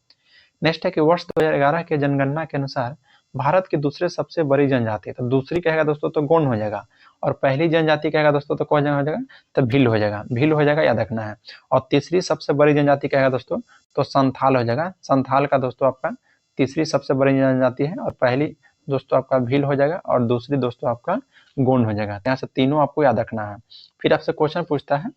नेक्स्ट है कि वर्ष 2011 के जनगणना के अनुसार भारत की दूसरे सबसे बड़ी जनजाति, तो दूसरी कहेगा दोस्तों तो गोंड हो जाएगा, और पहली जनजाति कहेगा दोस्तों तो कौन हो जाएगा? तो भील हो जाएगा, भील हो जाएगा, याद रखना है। और तीसरी सबसे बड़ी जनजाति कहेगा दोस्तों तो संथाल हो जाएगा। संथाल का दोस्तों आपका तीसरी सबसे बड़ी जनजाति है, और पहली दोस्तों आपका भील हो जाएगा और दूसरी दोस्तों आपका गोंड हो जाएगा। यहाँ से तीनों आपको याद रखना है। फिर आपसे क्वेश्चन पूछता है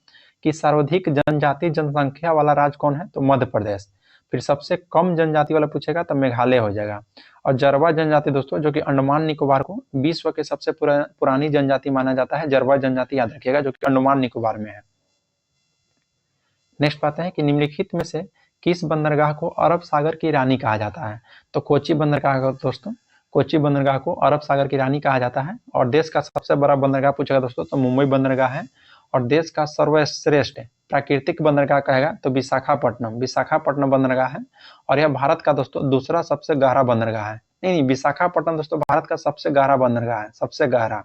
कि सर्वाधिक जनजाति जनसंख्या वाला राज्य कौन है? तो मध्य प्रदेश। फिर सबसे कम जनजाति वाला पूछेगा तो मेघालय हो जाएगा। और जरवा जनजाति दोस्तों जो कि अंडमान निकोबार को विश्व के सबसे पुरानी जनजाति माना जाता है, जरवा जनजाति याद रखिएगा, जो कि अंडमान निकोबार में है। नेक्स्ट बात है कि निम्नलिखित में से किस बंदरगाह को अरब सागर की रानी कहा जाता है? तो कोची बंदरगाह को दोस्तों, कोची बंदरगाह को अरब सागर की रानी कहा जाता है। और देश का सबसे बड़ा बंदरगाह पूछेगा दोस्तों तो मुंबई बंदरगाह है। और देश का सर्वश्रेष्ठ प्राकृतिक बंदरगाह कहेगा तो विशाखापट्टनम, विशाखापट्टनम बंदरगाह है। और यह भारत का दोस्तों दूसरा सबसे गहरा बंदरगाह है। नहीं, विशाखापट्टनम दोस्तों भारत का सबसे गहरा बंदरगाह है, सबसे गहरा।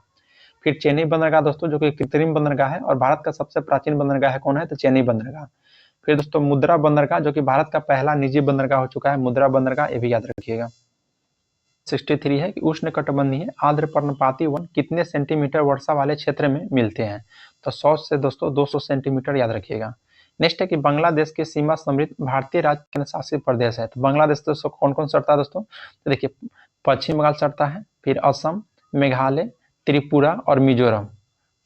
फिर चेन्नई बंदरगाह दोस्तों जो कि कृत्रिम बंदरगाह है, और भारत का सबसे प्राचीन बंदरगाह है कौन है? तो चेन्नई बंदरगाह। फिर दोस्तों मुद्रा बंदरगाह जो कि भारत का पहला निजी बंदरगाह हो चुका है, मुद्रा बंदरगाह, ये भी याद रखिएगा। 63 है कि उष्णकटिबंधीय आर्द्र पर्णपाती वन कितने सेंटीमीटर वर्षा वाले क्षेत्र में मिलते हैं? तो 100 से दोस्तों 200 सेंटीमीटर, याद रखिएगा। नेक्स्ट है कि बांग्लादेश की सीमा समृद्ध भारतीय राज्य केंद्र शासित प्रदेश है। तो बांग्लादेश दोस्तों कौन कौन सटता है दोस्तों? तो देखिए पश्चिम बंगाल सटता है, फिर असम, मेघालय, त्रिपुरा और मिजोरम।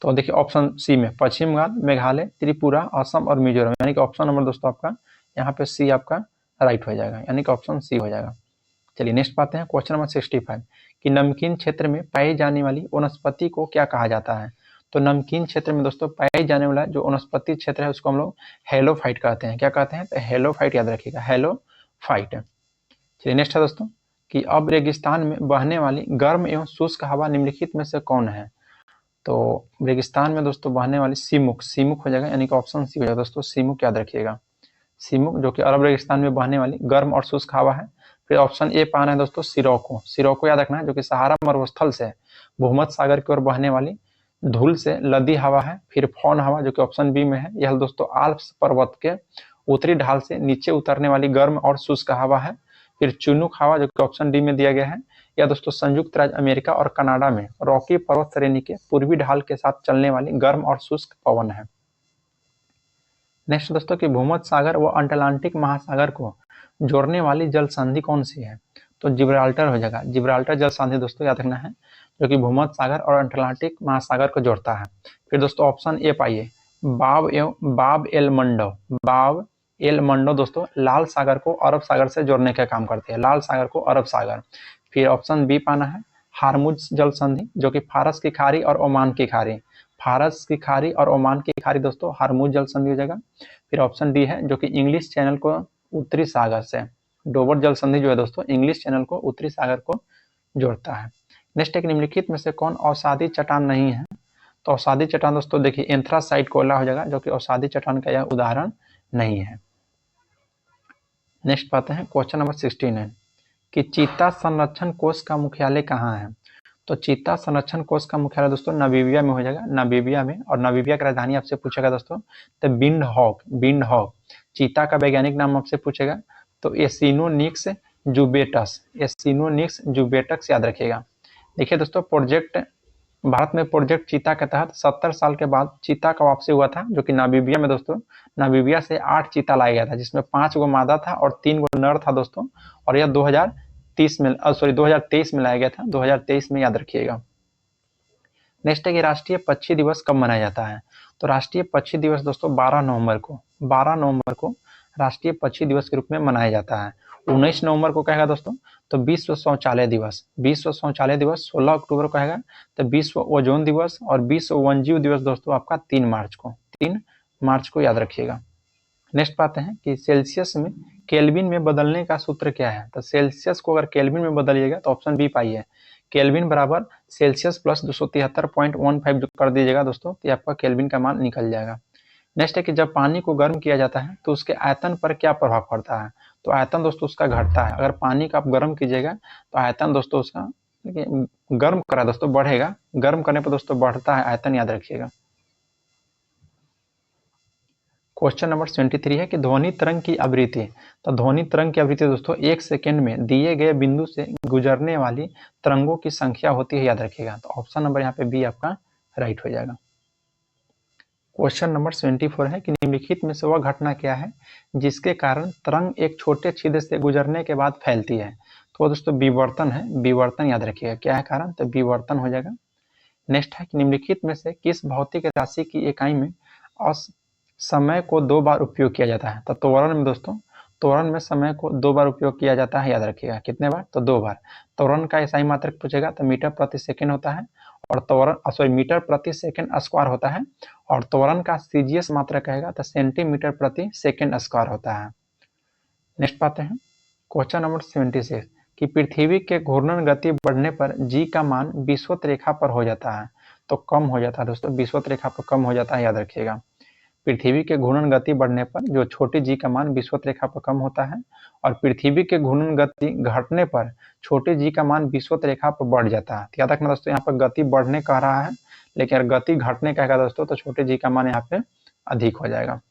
तो देखिए ऑप्शन सी में पश्चिम बंगाल, मेघालय, त्रिपुरा, असम और मिजोरम, यानी कि ऑप्शन नंबर दोस्तों आपका यहाँ पे सी आपका राइट हो जाएगा, यानी कि ऑप्शन सी हो जाएगा। चलिए नेक्स्ट पाते हैं क्वेश्चन नंबर 65 कि नमकीन क्षेत्र में पाई जाने वाली वनस्पति को क्या कहा जाता है? तो नमकीन क्षेत्र में दोस्तों पाई जाने वाला जो वनस्पति क्षेत्र है उसको हम लोग हेलोफाइट कहते हैं। क्या कहते हैं? तो हेलोफाइट, याद रखिएगा, हेलोफाइट। चलिए नेक्स्ट है दोस्तों कि अब रेगिस्तान में बहने वाली गर्म एवं शुष्क हवा निम्नलिखित में से कौन है? तो रेगिस्तान में दोस्तों बहने वाली सीमुक, सीमुक हो जाएगा, यानी कि ऑप्शन सी हो जाएगा दोस्तों, सीमुक याद रखिएगा। सीमुक जो कि अरब रेगिस्तान में बहने वाली गर्म और शुष्क हवा है। फिर ऑप्शन ए पाना है दोस्तों सिरोको, सिरोको याद रखना है, जो कि सहारा मरुस्थल से भूमध्य सागर की ओर बहने वाली धूल से लदी हवा है। फिर फौन हवा जो कि ऑप्शन बी में है, यह दोस्तों आल्प्स पर्वत के उत्तरी ढाल से नीचे उतरने वाली गर्म और शुष्क हवा है। फिर चुनुक हवा जो कि ऑप्शन डी में दिया गया है, यह दोस्तों संयुक्त राज्य अमेरिका और कनाडा में रॉकी पर्वत श्रेणी के पूर्वी ढाल के साथ चलने वाली गर्म और शुष्क पवन है। नेक्स्ट दोस्तों कि भूमध्य सागर व अटलांटिक महासागर को जोड़ने वाली जल संधि कौन सी है? तो जिब्राल्टर हो जाएगा। जिब्राल्टर जल संधि दोस्तों याद रखना है, जो कि भूमध्य सागर और अटलांटिक महासागर को जोड़ता है। फिर दोस्तों ऑप्शन ए पाइए, बाब एल मंडो। बाब एल मंडो दोस्तों लाल सागर को अरब सागर से जोड़ने का काम करते हैं, लाल सागर को अरब सागर। फिर ऑप्शन बी पाना है, हार्मुज जल संधि, जो कि फारस की खाड़ी और ओमान की खाड़ी, फारस की खाड़ी और ओमान की खाड़ी दोस्तों हार्मुज जल संधि हो जाएगा। फिर ऑप्शन डी है, जो कि इंग्लिश चैनल को उत्तरी सागर से, डोबर जल संधि जो है दोस्तों इंग्लिश चैनल को उत्तरी सागर को जोड़ता है। नेक्स्ट एक, निम्नलिखित में से कौन अवसादी चट्टान नहीं है? तो अवसादी चट्टान दोस्तों देखिए एंथ्रासाइट कोयला हो जाएगा, जो कि अवसादी चट्टान का यह उदाहरण नहीं है। नेक्स्ट पाते हैं क्वेश्चन नंबर 69 कि चीता संरक्षण कोष का मुख्यालय कहाँ है? तो चीता संरक्षण कोष का मुख्यालय दोस्तों नामीबिया में हो जाएगा, नामीबिया में। और नामीबिया की राजधानी आपसे पूछेगा दोस्तों तो विंड हॉक। चीता का वैज्ञानिक नाम आपसे पूछेगा तो एसिनोनिक्स जुबेटस याद रखिएगा। देखिए दोस्तों भारत में प्रोजेक्ट चीता के तहत 70 साल के बाद चीता का वापसी हुआ था, जो कि नामीबिया में दोस्तों, नामीबिया से 8 चीता लाया गया था, जिसमें 5 गो मादा था और 3 गो नर था दोस्तों। और यह 2023 में लाया गया था, 2023 में याद रखिएगा। नेक्स्ट है कि राष्ट्रीय पक्षी दिवस कब मनाया जाता है? तो राष्ट्रीय पक्षी दिवस दोस्तों 12 नवंबर को राष्ट्रीय पक्षी दिवस के रूप में मनाया जाता है। 19 नवंबर को कहेगा दोस्तों तो विश्व शौचालय दिवस, 16 अक्टूबर को कहेगा तो विश्व ओजोन दिवस, और विश्व वन्यजीव दिवस दोस्तों आपका 3 मार्च को याद रखिएगा। नेक्स्ट पाते हैं कि सेल्सियस में केल्विन में बदलने का सूत्र क्या है? तो सेल्सियस को अगर केल्विन में बदलिएगा तो ऑप्शन बी पाइए, केल्विन बराबर सेल्सियस प्लस 273.15 जो कर दीजिएगा दोस्तों, तो आपका केल्विन का मान निकल जाएगा। नेक्स्ट है कि जब पानी को गर्म किया जाता है तो उसके आयतन पर क्या प्रभाव पड़ता है? तो आयतन दोस्तों उसका घटता है। अगर पानी का आप गर्म कीजिएगा तो आयतन दोस्तों उसका गर्म करा दोस्तों बढ़ेगा, गर्म करने पर दोस्तों बढ़ता है आयतन, याद रखिएगा। क्वेश्चन नंबर 23 है कि ध्वनि तरंग की आवृत्ति। तो ध्वनि तरंग की आवृत्ति दोस्तों 1 सेकेंड में दिए गए बिंदु से गुजरने वाली तरंगों की संख्या होती है, याद रखिएगा। तो ऑप्शन नंबर यहाँ पे बी आपका राइट हो जाएगा। क्वेश्चन नंबर 24 है कि निम्नलिखित में से वह घटना क्या है जिसके कारण तरंग एक छोटे छिद्र से गुजरने के बाद फैलती है? तो दोस्तों विवर्तन है, विवर्तन याद रखिएगा। क्या है कारण? तो विवर्तन हो जाएगा। नेक्स्ट है कि निम्नलिखित में से किस भौतिक राशि की इकाई में समय को 2 बार उपयोग किया जाता है? तो त्वरण में दोस्तों, त्वरण में समय को 2 बार उपयोग किया जाता है, याद रखिएगा। कितने बार? तो 2 बार। त्वरण का SI मात्रक पूछेगा तो मीटर प्रति सेकंड होता है, और मीटर प्रति सेकंड स्क्वायर होता है। और त्वरण का CGS मात्रक कहेगा तो सेंटीमीटर प्रति सेकंड स्क्वायर होता है। नेक्स्ट पाते हैं क्वेश्चन नंबर 76 कि पृथ्वी के घूर्णन गति बढ़ने पर G का मान विषुवत रेखा पर हो जाता है तो कम हो जाता है दोस्तों, विषुवत रेखा पर कम हो जाता है, याद रखिएगा। पृथ्वी के घूर्णन गति बढ़ने पर जो छोटी जी का मान विषुवत रेखा पर कम होता है, और पृथ्वी के घूर्णन गति घटने पर छोटे जी का मान विषुवत रेखा पर बढ़ जाता है। याद रखना दोस्तों, यहाँ पर गति बढ़ने कह रहा है, लेकिन अगर गति घटने कहेगा दोस्तों तो छोटे जी का मान यहाँ पे अधिक हो जाएगा।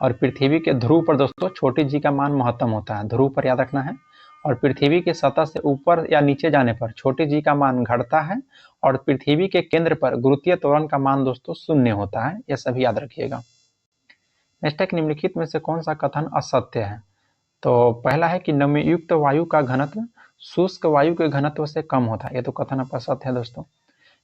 और पृथ्वी के ध्रुव पर दोस्तों छोटी जी का मान महत्तम होता है, ध्रुव पर याद रखना है। और पृथ्वी की सतह से ऊपर या नीचे जाने पर छोटी जी का मान घटता है, और पृथ्वी के केंद्र पर गुरुत्वीय त्वरण का मान दोस्तों 0 होता है, यह सभी याद रखिएगा। नेक्स्ट है कि निम्नलिखित में से कौन सा कथन असत्य है? तो पहला है कि नमीयुक्त वायु का घनत्व शुष्क वायु के घनत्व से कम होता है, यह तो कथन आपका सत्य है दोस्तों।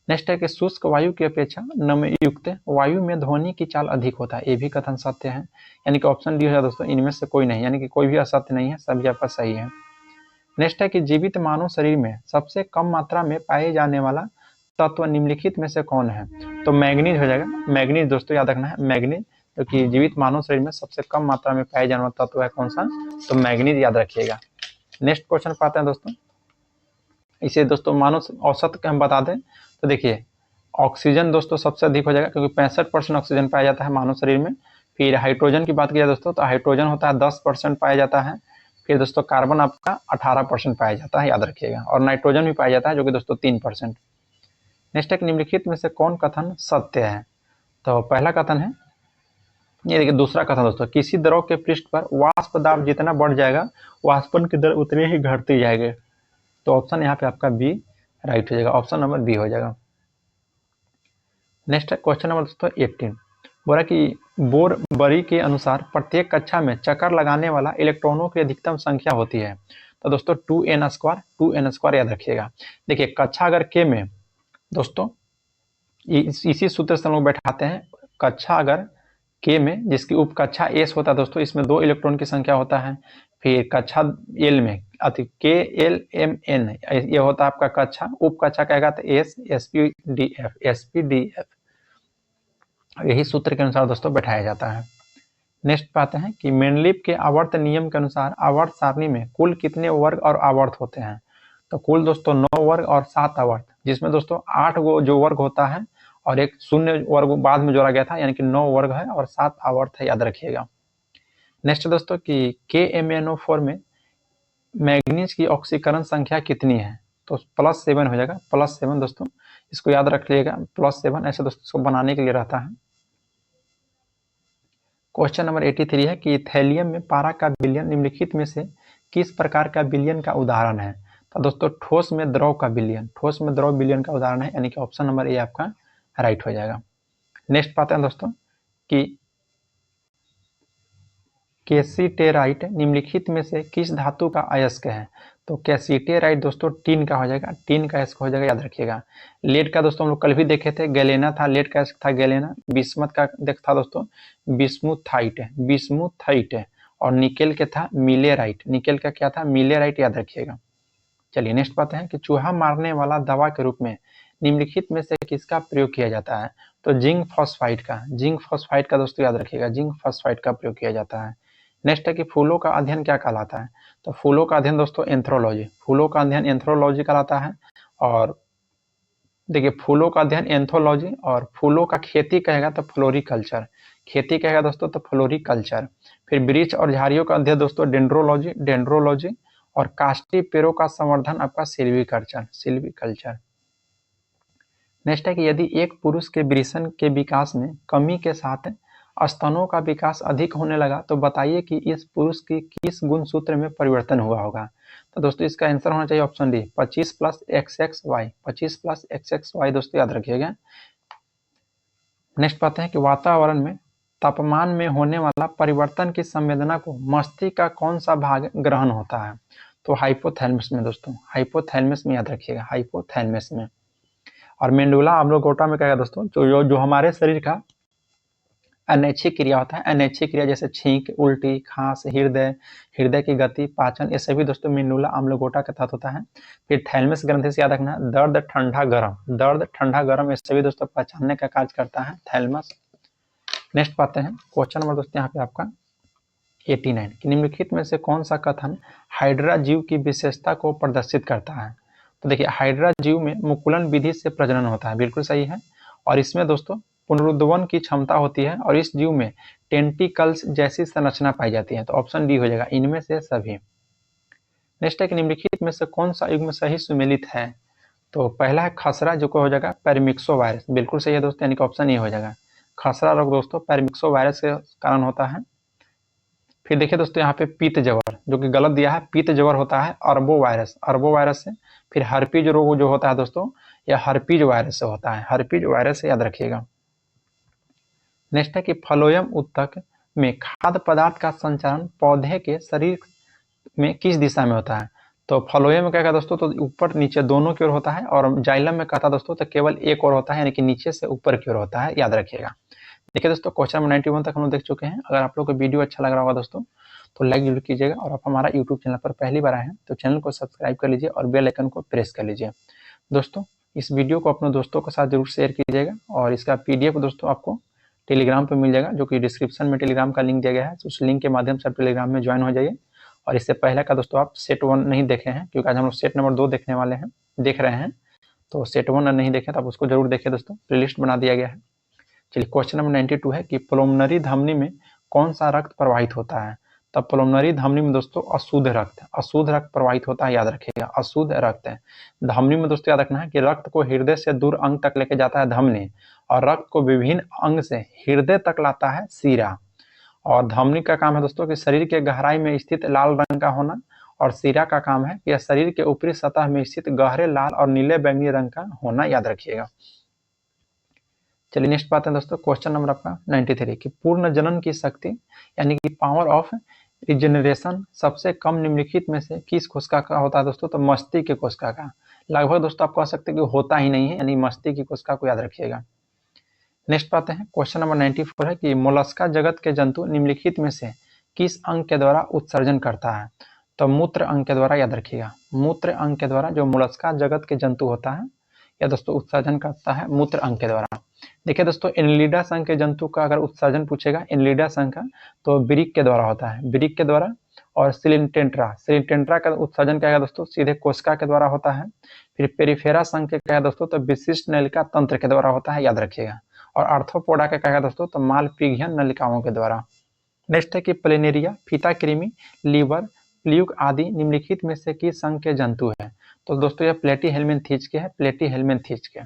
नेक्स्ट है कि शुष्क वायु की अपेक्षा नमीयुक्त वायु में ध्वनि की चाल अधिक होता है, ये भी कथन सत्य है। यानी कि ऑप्शन डी है दोस्तों, इनमें से कोई नहीं, यानी कि कोई भी असत्य नहीं है, सभी आपका सही है। नेक्स्ट है कि जीवित मानव शरीर में सबसे कम मात्रा में पाए जाने वाला तत्व निम्नलिखित में से कौन है? तो मैग्नीज हो जाएगा, मैग्नीज दोस्तों याद रखना है, मैग्नीज, जो कि जीवित मानव शरीर में सबसे कम मात्रा में पाए जाने वाला तत्व है कौन सा? तो मैग्नीज याद रखिएगा। नेक्स्ट क्वेश्चन पाते हैं दोस्तों, इसे दोस्तों मानव औसत हम बता दें तो देखिए ऑक्सीजन दोस्तों सबसे अधिक हो जाएगा, क्योंकि 65% ऑक्सीजन पाया जाता है मानव शरीर में। फिर हाइड्रोजन की बात किया दोस्तों तो हाइड्रोजन होता है 10% पाया जाता है। फिर दोस्तों कार्बन आपका 18% पाया जाता है, याद रखिएगा। और नाइट्रोजन भी पाया जाता है, जो कि दोस्तों 3%। नेक्स्ट है निम्नलिखित में से कौन कथन सत्य है? तो पहला कथन है, ये देखिए दूसरा कथन दोस्तों, किसी द्रव के पृष्ठ पर वाष्प दाब जितना बढ़ जाएगा वाष्पन की दर उतनी ही घटती जाएगी। तो ऑप्शन यहाँ पे आपका बी राइट हो जाएगा, ऑप्शन नंबर बी हो जाएगा। नेक्स्ट है क्वेश्चन नंबर दोस्तों 18 बोला कि बोर बरी के अनुसार प्रत्येक कक्षा में चक्कर लगाने वाला इलेक्ट्रॉनों की अधिकतम संख्या होती है। तो दोस्तों 2n² याद रखिएगा। देखिए कक्षा अगर के में दोस्तों इसी सूत्र से हम लोग बैठाते हैं, कक्षा अगर के में जिसकी उपकक्षा एस होता है दोस्तों, इसमें 2 इलेक्ट्रॉन की संख्या होता है। फिर कक्षा एल में के एल एम एन ये होता है आपका कक्षा, उपकक्षा कहेगा तो S S P D F. यही सूत्र के अनुसार दोस्तों बैठाया जाता है। नेक्स्ट पाते हैं कि मेंडलीव के आवर्त नियम के अनुसार आवर्त सारणी में कुल कितने वर्ग और आवर्त होते हैं। तो कुल दोस्तों 9 वर्ग और 7 आवर्त, जिसमें दोस्तों 8 गो जो वर्ग होता है और एक शून्य वर्ग बाद में जोड़ा गया था, यानी कि 9 वर्ग है और 7 आवर्त है, याद रखिएगा। नेक्स्ट दोस्तों कि KMnO4 में मैग्नीज की ऑक्सीकरण संख्या कितनी है। तो +7 हो जाएगा, +7 दोस्तों, इसको याद रख लीजिएगा, +7 ऐसे दोस्तों इसको बनाने के लिए रहता है। क्वेश्चन नंबर 83 है कि थैलियम में पारा का विलयन निम्नलिखित में से किस प्रकार का विलयन का उदाहरण है। तो दोस्तों ठोस में द्रव का विलयन, ठोस में द्रव विलयन का उदाहरण है, यानी कि ऑप्शन नंबर ए आपका राइट हो जाएगा। नेक्स्ट पाते हैं दोस्तों कि कैसीटेराइट निम्नलिखित में से किस धातु का अयस्क है। तो कैसीटेराइट दोस्तों टीन का हो जाएगा, टीन का अयस्क हो जाएगा, याद रखिएगा। लेड का दोस्तों हम लोग कल भी देखे थे, गैलेना था, लेड का अयस्क था गैलेना। बिस्मथ का देख था दोस्तों बिस्मुथाइट है, बिस्मुथाइट है। और निकेल के था मिलेराइट, निकेल का क्या था मिलेराइट, याद रखिएगा। चलिए नेक्स्ट पाते हैं कि चूहा मारने वाला दवा के रूप में निम्नलिखित में से किसका प्रयोग किया जाता है। तो जिंक फॉस्फाइड का दोस्तों याद रखिएगा, जिंक फॉस्फाइड का प्रयोग किया जाता है। नेक्स्ट है कि फूलों का अध्ययन क्या कहलाता है। तो फूलों का अध्ययन दोस्तों एंथ्रोलॉजी, फूलों का अध्ययन एंथ्रोलॉजी कहलाता है। और देखिए फूलों का अध्ययन एंथ्रोलॉजी, और फूलों का खेती कहेगा तो फ्लोरिकल्चर, खेती कहेगा दोस्तों तो फ्लोरिकल्चर। फिर वृक्ष और झाड़ियों का अध्ययन दोस्तों डेंड्रोलॉजी। और काष्ठी पेड़ों का संवर्धन आपका सिल्वीकल्चर। नेक्स्ट है कि यदि एक पुरुष के वृषण के विकास में कमी के साथ स्तनों का विकास अधिक होने लगा, तो बताइए कि इस पुरुष की किस गुणसूत्र में परिवर्तन हुआ होगा। तो दोस्तों इसका आंसर होना चाहिए ऑप्शन डी, 25 + XXY, 25 + XXY दोस्तों याद रखिएगा। नेक्स्ट पाते हैं कि वातावरण में तापमान में होने वाला परिवर्तन की संवेदना को मस्तिष्क का कौन सा भाग ग्रहण होता है। तो हाइपोथैलेमस में दोस्तों, हाइपोथैलेमस में याद रखिएगा, हाइपोथैलेमस में। और मेंडुला ऑब्लिंगोटा में कहेगा दोस्तों जो हमारे शरीर का अनैच्छिक क्रिया होता है, अनैच्छिक क्रिया जैसे छींक, उल्टी, खांस, हृदय की गति, पाचन, ये सभी दोस्तों मेंडुला ऑब्लिंगोटा के तहत होता है। फिर थैलेमस ग्रंथि से याद रखना, दर्द ठंडा गर्म ये सभी दोस्तों पहचानने का कार्य करता है थैलेमस। नेक्स्ट पाते हैं क्वेश्चन नंबर दोस्तों यहाँ पे आपका 89 कि निम्नलिखित में से कौन सा कथन हाइड्रा जीव की विशेषता को प्रदर्शित करता है। तो देखिए हाइड्रा जीव में मुकुलन विधि से प्रजनन होता है, बिल्कुल सही है। और इसमें दोस्तों पुनरुद्भवन की क्षमता होती है, और इस जीव में टेंटिकल्स जैसी संरचना पाई जाती है। तो ऑप्शन डी हो जाएगा, इनमें से सभी। नेक्स्ट है कि निम्नलिखित में से कौन सा युग्म सही सुमेलित है। तो पहला है खसरा, जो को हो जाएगा पैरामिक्सो वायरस, बिल्कुल सही है दोस्तों, यानी कि ऑप्शन ए हो जाएगा। खसरा रोग दोस्तों पैरामिक्सो वायरस के कारण होता है। फिर देखिए दोस्तों यहाँ पे पीत जवर, जो कि गलत दिया है, पीत जवर होता है अरबो वायरस से। फिर हर्पीज रोग जो होता है दोस्तों, यह हर्पीज वायरस से होता है, हर्पीज वायरस से याद रखिएगा। नेक्स्ट है कि फ्लोएम ऊतक में खाद्य पदार्थ का संचरण पौधे के शरीर में किस दिशा में होता है। तो फ्लोएम में क्या कहता है दोस्तों, तो ऊपर नीचे दोनों की ओर होता है। और जाइलम में कहता है दोस्तों तो केवल एक ओर होता है, यानी कि नीचे से ऊपर की ओर होता है, याद रखिएगा। देखिए दोस्तों क्वेश्चन नंबर 91 तक हम लोग देख चुके हैं। अगर आप लोग को वीडियो अच्छा लग रहा होगा दोस्तों तो लाइक जरूर कीजिएगा, और आप हमारा यूट्यूब चैनल पर पहली बार आए हैं तो चैनल को सब्सक्राइब कर लीजिए और बेल आइकन को प्रेस कर लीजिए। दोस्तों इस वीडियो को अपने दोस्तों के साथ जरूर शेयर कीजिएगा, और इसका PDF दोस्तों आपको टेलीग्राम पर मिल जाएगा, जो कि डिस्क्रिप्शन में टेलीग्राम का लिंक दिया गया है। उस लिंक के माध्यम से आप टेलीग्राम में ज्वाइन हो जाइए। और इससे पहले का दोस्तों आप सेट 1 नहीं देखे हैं, क्योंकि आज हम लोग सेट नंबर 2 देखने वाले हैं, देख रहे हैं। तो सेट 1 नहीं देखे तो आप उसको जरूर देखिए दोस्तों, प्लेलिस्ट बना दिया गया है। चलिए क्वेश्चन नंबर 92 है कि पुलमोनरी धमनी में कौन सा रक्त प्रवाहित होता है। तब पुलमोनरी धमनी में दोस्तों अशुद्ध रक्त प्रवाहित होता है, याद रखिएगा, अशुद्ध रक्त है। धमनी में दोस्तों याद रखना है कि रक्त को हृदय से दूर अंग तक लेके जाता है धमनी, और रक्त को विभिन्न अंग से हृदय तक लाता है सीरा। और धमनी का काम है दोस्तों कि शरीर के गहराई में स्थित लाल रंग का होना, और सीरा का काम है कि यह शरीर के ऊपरी सतह में स्थित गहरे लाल और नीले बैंगनी रंग का होना, याद रखिएगा। चलिए नेक्स्ट बात है दोस्तों, क्वेश्चन नंबर आपका 93 कि पूर्ण जनन की शक्ति यानी कि पावर ऑफ रिजेनरेशन सबसे कम निम्नलिखित में से किस कोशिका का होता है दोस्तों? तो मस्तिष्क की कोशिका का। लगभग दोस्तों आप कह सकते हैं कि होता ही नहीं है, यानी मस्तिष्क की कोशिका को याद रखिएगा। नेक्स्ट बात है क्वेश्चन नंबर 94 है कि मोलस्का जगत के जंतु निम्नलिखित में से किस अंग के द्वारा उत्सर्जन करता है? तो मूत्र अंग के द्वारा, याद रखिएगा। मूत्र अंग के द्वारा जो मोलस्का जगत के जंतु होता है या दोस्तों उत्सर्जन करता है मूत्र अंग के द्वारा। देखिए दोस्तों, एनलिडा संघ के जंतु का अगर उत्सर्जन पूछेगा एनलिडा संघ का, तो वृक्क के द्वारा होता है, वृक्क के द्वारा। और सिलिंटेंट्रा का उत्सर्जन क्या है दोस्तों? सीधे कोशिका के द्वारा होता है। फिर पेरिफेरा संघ के क्या है दोस्तों? तो विशिष्ट नलिका तंत्र के द्वारा होता है, याद रखिएगा। और आर्थ्रोपोडा का क्या है दोस्तों? तो मालपिघियन नलिकाओं के द्वारा। नेक्स्ट है कि प्लेनेरिया, फीता कृमि, लीवर, प्ल्यूक आदि निम्नलिखित में से किस संघ के जंतु है? तो दोस्तों यह प्लेटीहेल्मिन्थीज के है, प्लेटीहेल्मिन्थीज के।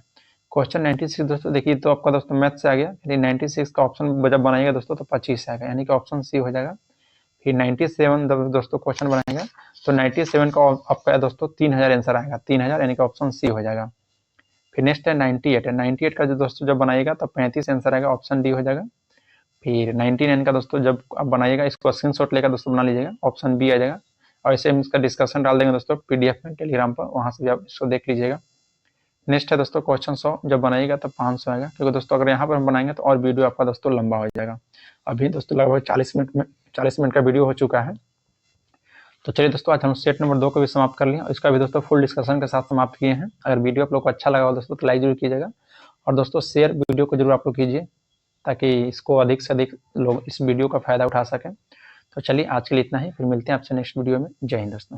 क्वेश्चन 96 दोस्तों देखिए, तो आपका दोस्तों मैथ से आ गया, यानी 96 का ऑप्शन जब बनाएगा दोस्तों तो 25 आएगा, यानी कि ऑप्शन सी हो जाएगा। फिर 97 दोस्तों क्वेश्चन बनाएगा तो 97 का आपका दोस्तों 3000 आंसर आएगा, 3000, यानी कि ऑप्शन सी हो जाएगा। फिर नेक्स्ट है 98 का जो दोस्तों जब बनाएगा तो 35 आंसर आएगा, ऑप्शन डी हो जाएगा। फिर 99 का दोस्तों जब आप बनाइएगा, इसको स्क्रीनशॉट लेकर दोस्तों बना लीजिएगा, ऑप्शन बी आ जाएगा। और ऐसे हम इसका डिस्कशन डाल देंगे दोस्तों पीडीएफ में टेलीग्राम पर, वहां से भी आप इसको देख लीजिएगा। नेक्स्ट है दोस्तों क्वेश्चन 100 जब बनाइएगा तो 500 आएगा, क्योंकि दोस्तों अगर यहाँ पर हम बनाएंगे तो और वीडियो आपका दोस्तों लंबा हो जाएगा। अभी दोस्तों लगभग 40 मिनट का वीडियो हो चुका है। तो चलिए दोस्तों, आज हम सेट नंबर 2 को भी समाप्त कर लिए, इसका भी दोस्तों फुल डिस्कशन के साथ समाप्त किए हैं। अगर वीडियो आप लोग को अच्छा लगा हो दोस्तों तो लाइक जरूर कीजिएगा, और दोस्तों शेयर वीडियो को जरूर आप लोग कीजिए, ताकि इसको अधिक से अधिक लोग इस वीडियो का फायदा उठा सकें। तो चलिए आज के लिए इतना ही, फिर मिलते हैं आपसे नेक्स्ट वीडियो में। जय हिंद दोस्तों।